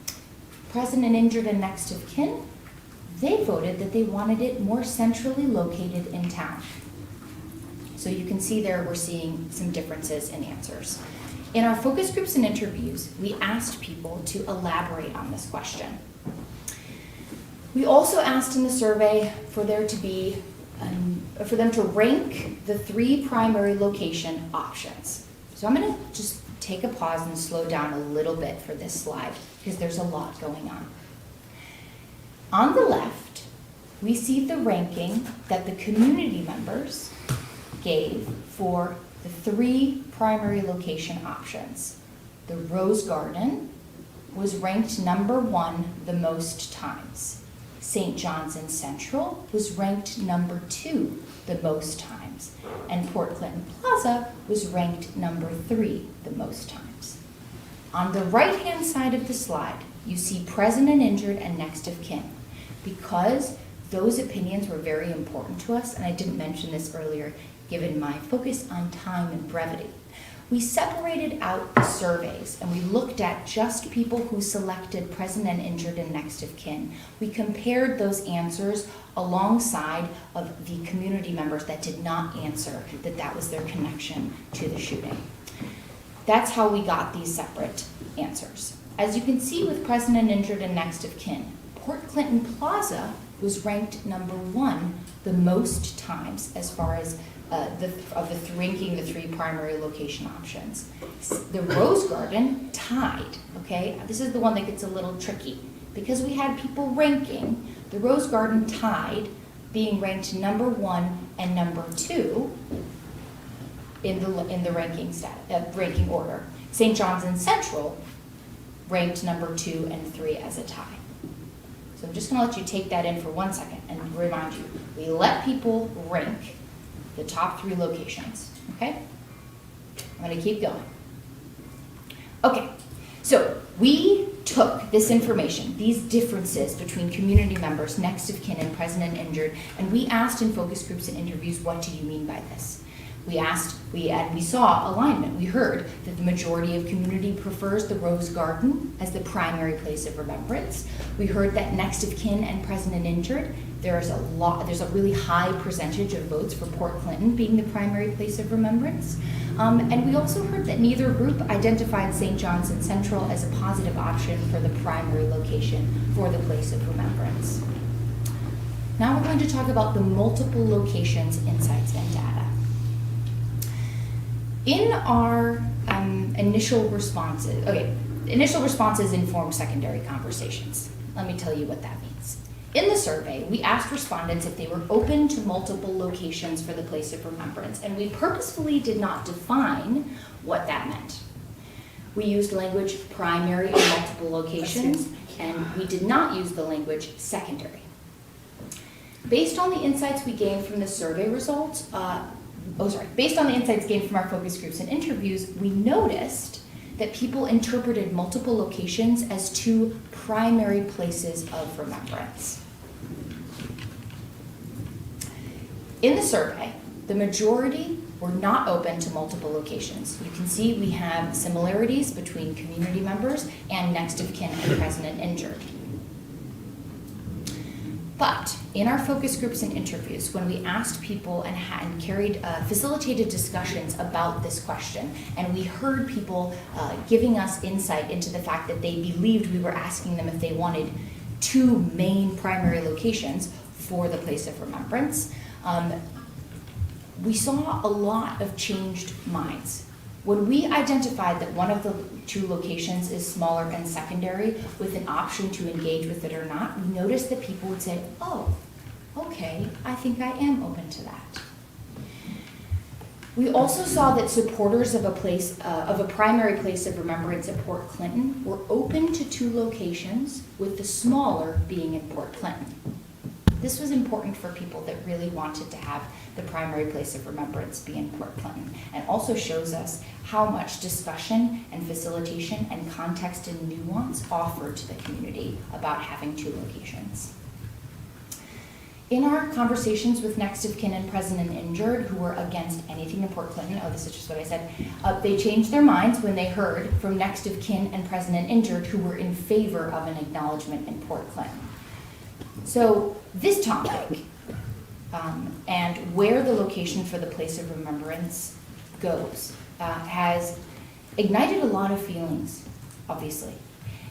Present and injured and next of kin, they voted that they wanted it more centrally located in town. So you can see there we're seeing some differences in answers. In our focus groups and interviews, we asked people to elaborate on this question. We also asked in the survey for there to be, for them to rank the 3 primary location options. So I'm going to just take a pause and slow down a little bit for this slide because there's a lot going on. On the left, we see the ranking that the community members gave for the 3 primary location options. The Rose Garden was ranked number 1 the most times. St. John's and Central was ranked number 2 the most times, and Port Clinton Plaza was ranked number 3 the most times. On the right-hand side of the slide, you see present and injured and next of kin. Because those opinions were very important to us, and I didn't mention this earlier, given my focus on time and brevity, we separated out the surveys and we looked at just people who selected present and injured and next of kin. We compared those answers alongside of the community members that did not answer that was their connection to the shooting. That's how we got these separate answers. As you can see with present and injured and next of kin, Port Clinton Plaza was ranked number 1 the most times as far as ranking the 3 primary location options. The Rose Garden tied, okay? This is the one that gets a little tricky because we had people ranking. The Rose Garden tied, being ranked number 1 and number 2 in the ranking order. St. John's and Central ranked number 2 and 3 as a tie. So I'm just going to let you take that in for 1 second and remind you, we let people rank the top 3 locations, okay? I'm going to keep going. Okay, so we took this information, these differences between community members, next of kin, and present and injured, and we asked in focus groups and interviews, what do you mean by this? We asked, we saw alignment. We heard that the majority of community prefers the Rose Garden as the primary place of remembrance. We heard that next of kin and present and injured, there's a really high percentage of votes for Port Clinton being the primary place of remembrance. And we also heard that neither group identified St. John's and Central as a positive option for the primary location for the place of remembrance. Now we're going to talk about the multiple locations, insights, and data. In our initial responses inform secondary conversations. Let me tell you what that means. In the survey, we asked respondents if they were open to multiple locations for the place of remembrance, and we purposefully did not define what that meant. We used language primary and multiple locations, and we did not use the language secondary. Based on the insights we gained from the survey results, based on the insights gained from our focus groups and interviews, we noticed that people interpreted multiple locations as two primary places of remembrance. In the survey, the majority were not open to multiple locations. You can see we have similarities between community members and next of kin and present and injured. But in our focus groups and interviews, when we asked people and facilitated discussions about this question, and we heard people giving us insight into the fact that they believed we were asking them if they wanted two main primary locations for the place of remembrance, we saw a lot of changed minds. When we identified that one of the two locations is smaller and secondary with an option to engage with it or not, we noticed that people would say, oh, okay, I think I am open to that. We also saw that supporters of a primary place of remembrance at Port Clinton were open to two locations, with the smaller being in Port Clinton. This was important for people that really wanted to have the primary place of remembrance be in Port Clinton, and also shows us how much discussion and facilitation and context and nuance offered to the community about having two locations. In our conversations with next of kin and present and injured who were against anything in Port Clinton, this is just what I said, they changed their minds when they heard from next of kin and present and injured who were in favor of an acknowledgement in Port Clinton. So this topic and where the location for the place of remembrance goes has ignited a lot of feelings, obviously.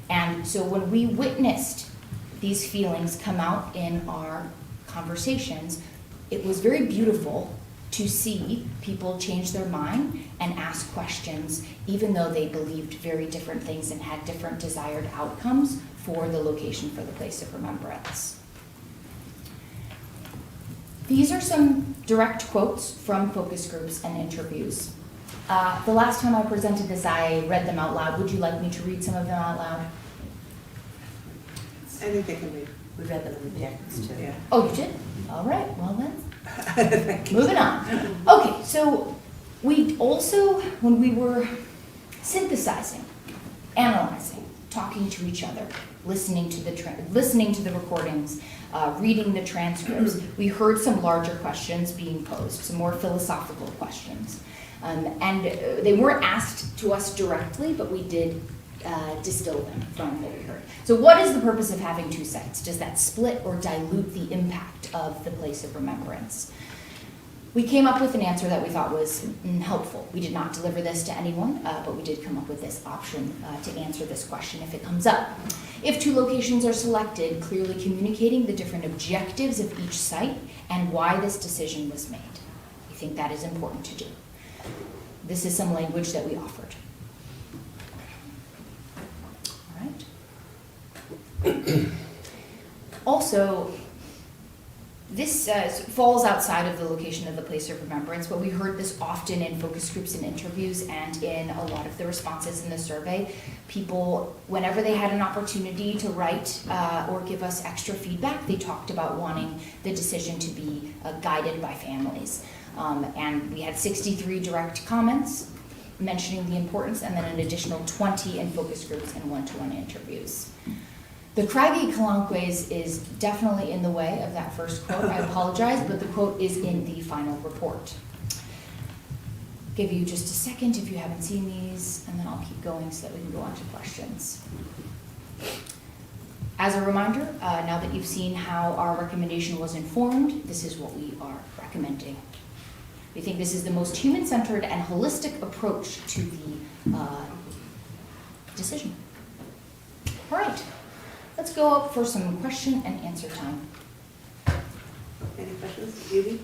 And so when we witnessed these feelings come out in our conversations, it was very beautiful to see people change their mind and ask questions, even though they believed very different things and had different desired outcomes for the location for the place of remembrance. These are some direct quotes from focus groups and interviews. The last time I presented this, I read them out loud. Would you like me to read some of them out loud? I think they can read. We read them in the packets too. Yeah. Oh, you did? All right, well then. Moving on. Okay, so we also, when we were synthesizing, analyzing, talking to each other, listening to the recordings, reading the transcripts, we heard some larger questions being posed, some more philosophical questions. And they weren't asked to us directly, but we did distill them from what we heard. So what is the purpose of having two sites? Does that split or dilute the impact of the place of remembrance? We came up with an answer that we thought was helpful. We did not deliver this to anyone, but we did come up with this option to answer this question if it comes up. If two locations are selected, clearly communicating the different objectives of each site and why this decision was made. We think that is important to do. This is some language that we offered. All right. Also, this falls outside of the location of the place of remembrance, but we heard this often in focus groups and interviews and in a lot of the responses in the survey. People, whenever they had an opportunity to write or give us extra feedback, they talked about wanting the decision to be guided by families. And we had 63 direct comments mentioning the importance, and then an additional 20 in focus groups and one-to-one interviews. The craggy Calanques is definitely in the way of that first quote. I apologize, but the quote is in the final report. Give you just a second if you haven't seen these, and then I'll keep going so that we can go on to questions. As a reminder, now that you've seen how our recommendation was informed, this is what we are recommending. We think this is the most human-centered and holistic approach to the decision. All right. Let's go up for some question and answer time. questions? Judy?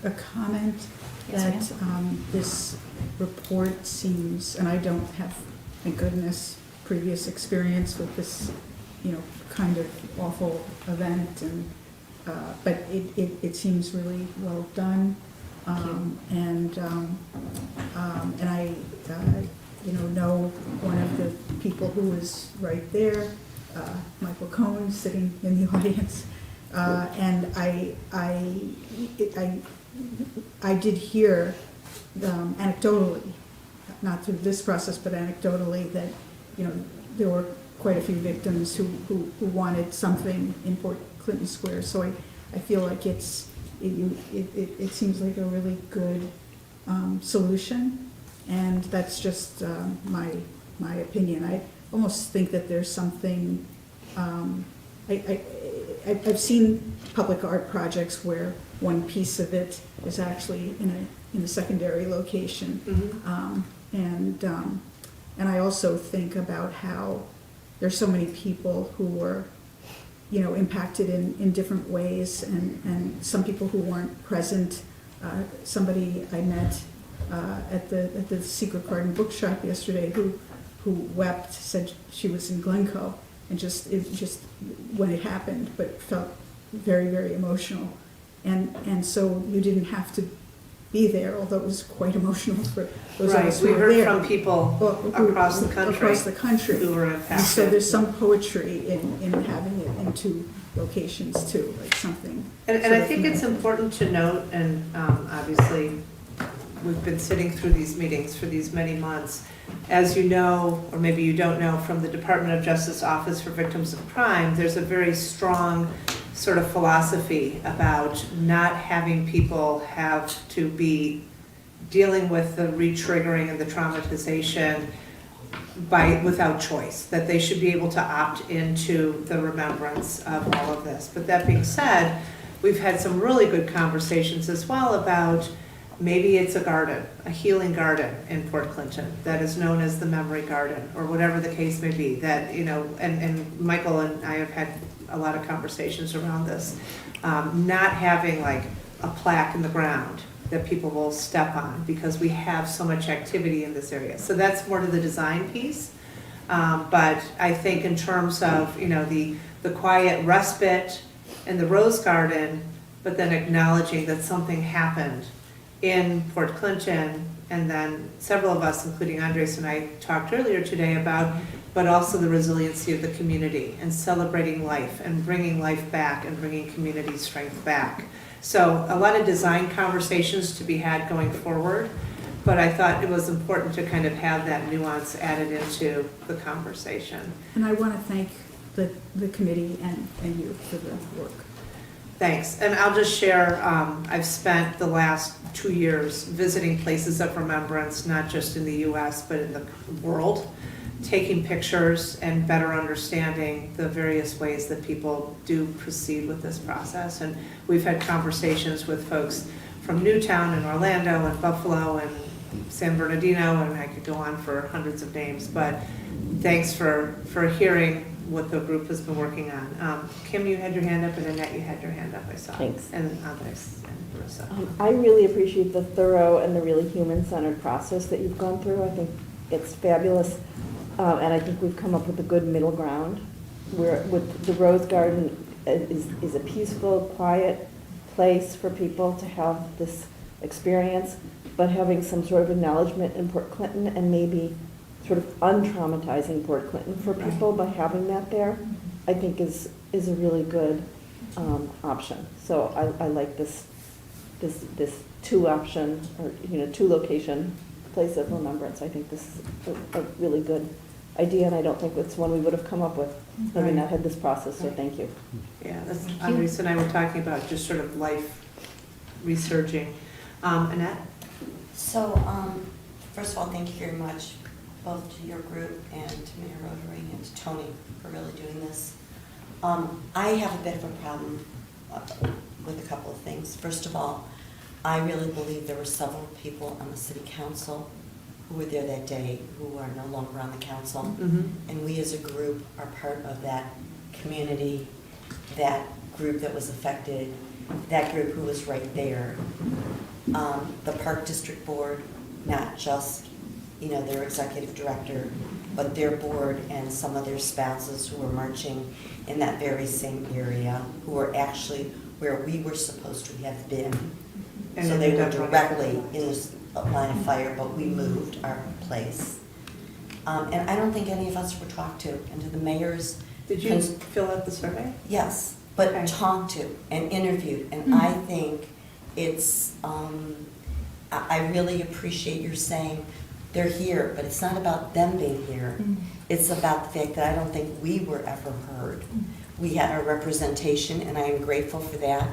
A comment Yes, that this report seems, and I don't have, thank goodness, previous experience with this, kind of awful event, and, but it seems really well done. And I, know one of the people who was right there, Michael Cohen, sitting in the audience. And I did hear anecdotally, not through this process, but anecdotally, that, there were quite a few victims who wanted something in Port Clinton Square. So I feel like it seems like a really good solution, and that's just my opinion. I almost think that there's something, I've seen public art projects where one piece of it is actually in a secondary location. And I also think about how there's so many people who were, impacted in different ways, and some people who weren't present. Somebody I met at the Secret Garden bookshop yesterday who wept, said she was in Glencoe, and just when it happened, but felt very, very emotional. And so you didn't have to be there, although it was quite emotional for those of us who We were heard there. from people across the country Who were And so impacted. there's some poetry in having it in two locations too, like something. And sort I of think it's important to note, and obviously, we've been sitting through these meetings for these many months. As you know, or maybe you don't know, from the Department of Justice Office for Victims of Crime, there's a very strong sort of philosophy about not having people have to be dealing with the re-triggering and the traumatization without choice, that they should be able to opt into the remembrance of all of this. But that being said, we've had some really good conversations as well about maybe it's a garden, a healing garden in Port Clinton that is known as the Memory Garden, or whatever the case may be, that, and Michael and I have had a lot of conversations around this, not having like a plaque in the ground that people will step on because we have so much activity in this area. So that's more to the design piece. But I think in terms of, the quiet respite in the Rose Garden, but then acknowledging that something happened in Port Clinton, and then several of us, including Andres and I, talked earlier today about, but also the resiliency of the community and celebrating life and bringing life back and bringing community strength back. So a lot of design conversations to be had going forward, but I thought it was important to kind of have that nuance added into the conversation. And I want to thank the committee and you for the work. Thanks. And I'll just share, I've spent the last 2 years visiting places of remembrance, not just in the US, but in the world, taking pictures and better understanding the various ways that people do proceed with this process. And we've had conversations with folks from Newtown and Orlando and Buffalo and San Bernardino, and I could go on for hundreds of names, but thanks for hearing what the group has been working on. Kim, you had your hand up, and Annette, you had your hand up, I saw. Thanks. And Andres and Marissa. I really appreciate the thorough and the really human-centered process that you've gone through. I think it's fabulous, and I think we've come up with a good middle ground. Where with the Rose Garden is a peaceful, quiet place for people to have this experience, but having some sort of acknowledgement in Port Clinton and maybe sort of untraumatizing Port Clinton for people by having that there, I think is a really good option. So I like this two option, or two location place of remembrance. I think this is a really good idea, and I don't think it's one we would have come up with had we not had this process. So thank you. Yeah, that's, Andres and I were talking about just sort of life researching. Annette? So, first of all, thank you very much, both to your group and to Mayor Rotary and to Tony for really doing this. I have a bit of a problem with a couple of things. First of all, I really believe there were several people on the city council who were there that day who are no longer on the council. Mm-hmm. And we as a group are part of that community, that group that was affected. that group who was right there, the Park District Board, not just, their executive director, but their board and some of their spouses who were marching in that very same area, who were actually where we were supposed to have been. And So they were ended up directly in this line of fire, but we moved our place. And I don't think any of us were talked to, and to the mayor's. Did you fill out the survey? Yes, but Okay. talked to and interviewed, and I think it's, I really appreciate your saying they're here, but it's not about them being here. It's about the fact that I don't think we were ever heard. We had our representation, and I am grateful for that.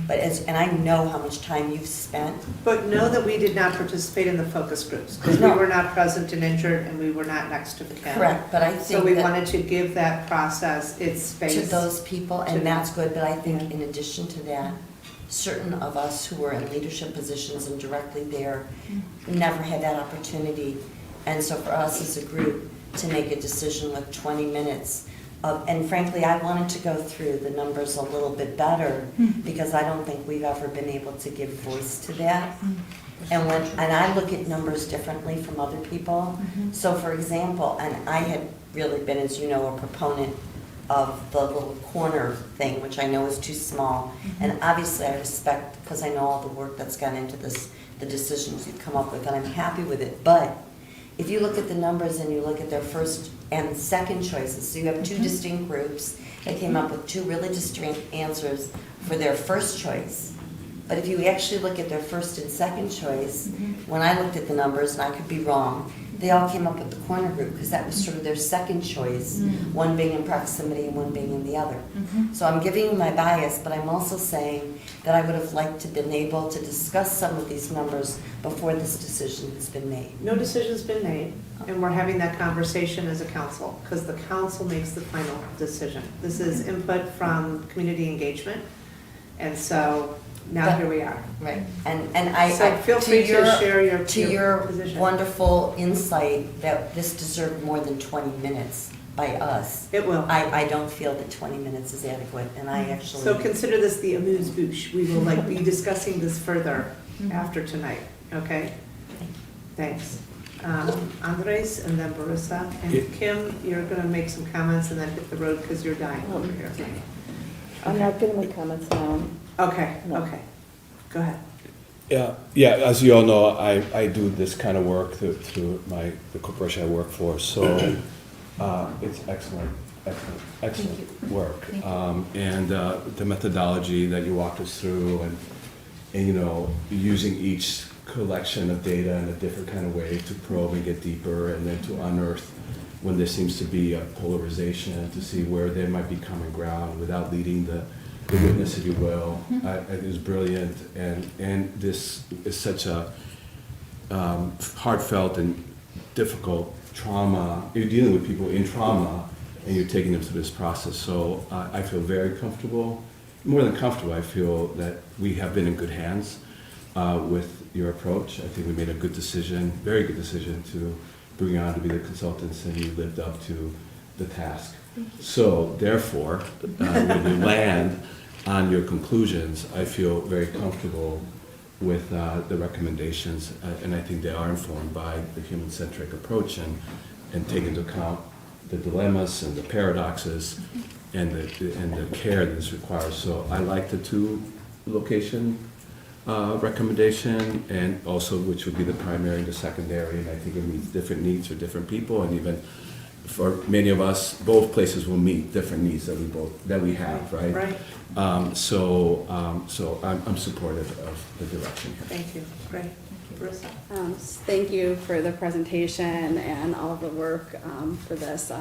But and I know how much time you've spent. But know that we did not participate in the focus groups, because we No. were not present and injured, and we were not next to the camera. Correct, but I think So we that wanted to give that process its space. to those people, to and that's good, but I think Yeah. in addition to that, certain of us who were in leadership positions and directly there never had that opportunity. And so for us as a group to make a decision with 20 minutes of, and frankly, I wanted to go through the numbers a little bit better because I don't think we've ever been able to give voice to that. And I look at numbers differently from other people. So for example, and I had really been, as you know, a proponent of the little corner thing, which I know is too small. And obviously I respect, because I know all the work that's gone into this, the decisions you've come up with, and I'm happy with it. But if you look at the numbers and you look at their first and second choices, so you have two distinct groups that came up with two really distinct answers for their first choice. But if you actually look at their first and second choice, when I looked at the numbers, and I could be wrong, they all came up with the corner group because that was sort of their second choice, one being in proximity and one being in the other. So I'm giving you my bias, but I'm also saying that I would have liked to been able to discuss some of these numbers before this decision has been made. No decision's been made, and we're having that conversation as a council, because the council makes the final decision. This is input from community engagement, and so now here we are. Right, and I, So feel free to share your position. Wonderful insight that this deserved more than 20 minutes by us. It will. I don't feel that 20 minutes is adequate, and I actually. So consider this the amuse-bouche. We will be discussing this further after tonight, okay? Thanks. Andres and then Barissa. And Kim, you're gonna make some comments and then hit the road because you're dying over here. I'm not gonna make comments now. Okay, No. okay. Go ahead. Yeah, as you all know, I do this kind of work through the corporation I work for, so it's excellent work. And the methodology that you walked us through and using each collection of data in a different kind of way to probe and get deeper and then to unearth when there seems to be a polarization, to see where there might be common ground without leading the witness, if you will. It was brilliant, and this is such a heartfelt and difficult trauma. You're dealing with people in trauma, and you're taking them through this process. So I feel very comfortable. More than comfortable, I feel that we have been in good hands with your approach. I think we made a good decision, very good decision, to bring you on to be the consultants, and you lived up to the task. So therefore, when you land on your conclusions, I feel very comfortable with the recommendations, and I think they are informed by the human-centric approach and take into account the dilemmas and the paradoxes and the care that this requires. So I like the two location recommendation, and also which would be the primary and the secondary, and I think it meets different needs for different people, and even for many of us, both places will meet different needs that we have, right? Right. So I'm supportive of the direction here. Thank you. Great. Barissa. Thank you for the presentation and all of the work for this.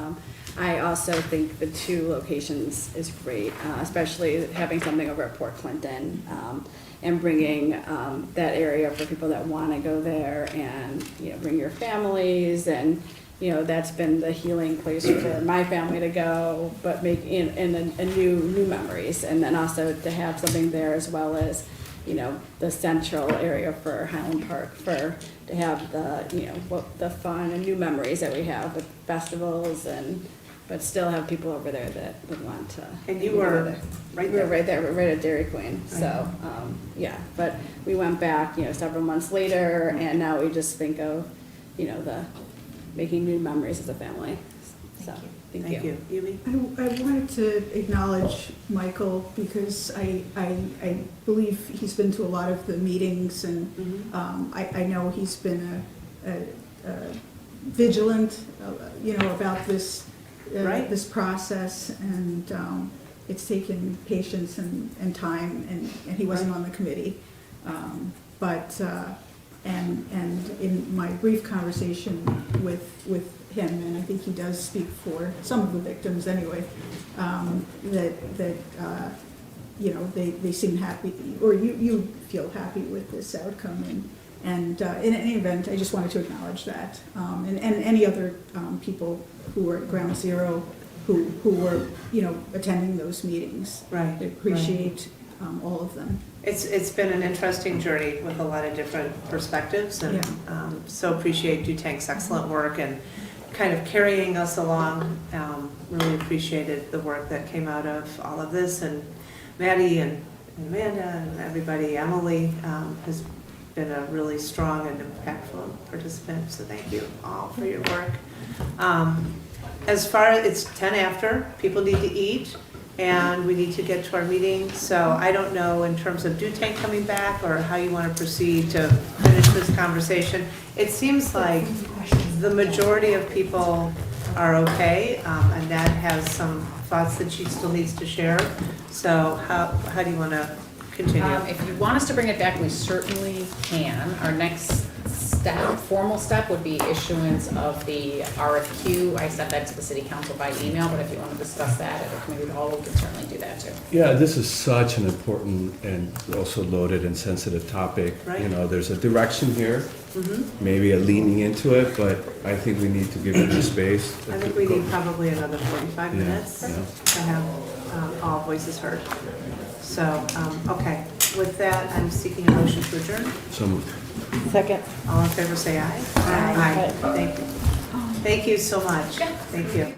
I also think the two locations is great, especially having something over at Port Clinton and bringing that area for people that want to go there and bring your families, and that's been the healing place for my family to go, but make in a new memories, and then also to have something there as well as the central area for Highland Park, to have the the fun and new memories that we have with festivals and but still have people over there that would want to. And you go were there. right We were there. right there, right at Dairy Queen, so, yeah, but we went back, several months later, and now we just think of, making new memories as a family, so, thank you. Yumi? I wanted to acknowledge Michael because I believe he's been to a lot of the meetings and I know he's been vigilant, about this, Right. this process and it's taken patience and time and he wasn't on the committee. And in my brief conversation with him, and I think he does speak for some of the victims anyway, they seem happy, or you feel happy with this outcome. And in any event, I just wanted to acknowledge that. And any other people who were at Ground Zero who were, attending those meetings. Right. I appreciate all of them. It's been an interesting journey with a lot of different perspectives, and so appreciate Dutank's excellent work and kind of carrying us along. Really appreciated the work that came out of all of this, and Maddie and Amanda and everybody. Emily has been a really strong and impactful participant, so thank you all for your work. As far as it's 10 after, people need to eat. And we need to get to our meeting, so I don't know in terms of Dutank coming back or how you want to proceed to finish this conversation. It seems like the majority of people are okay, and Nat has some thoughts that she still needs to share. So how do you want to continue? If you want us to bring it back, we certainly can. Our next step, formal step, would be issuance of the RFQ. I sent that to the city council by email, but if you want to discuss that at a committee of the whole, we can certainly do that too. Yeah, this is such an important and also loaded and sensitive topic. Right. There's a direction here, maybe a leaning into it, but I think we need to give it the space. I think we need probably another 45 Yeah, minutes yeah. to have all voices heard. So, okay, with that, I'm seeking a motion to adjourn. So moved. Second. All in favor, say aye. Aye. Thank you. Thank you so much. Thank you.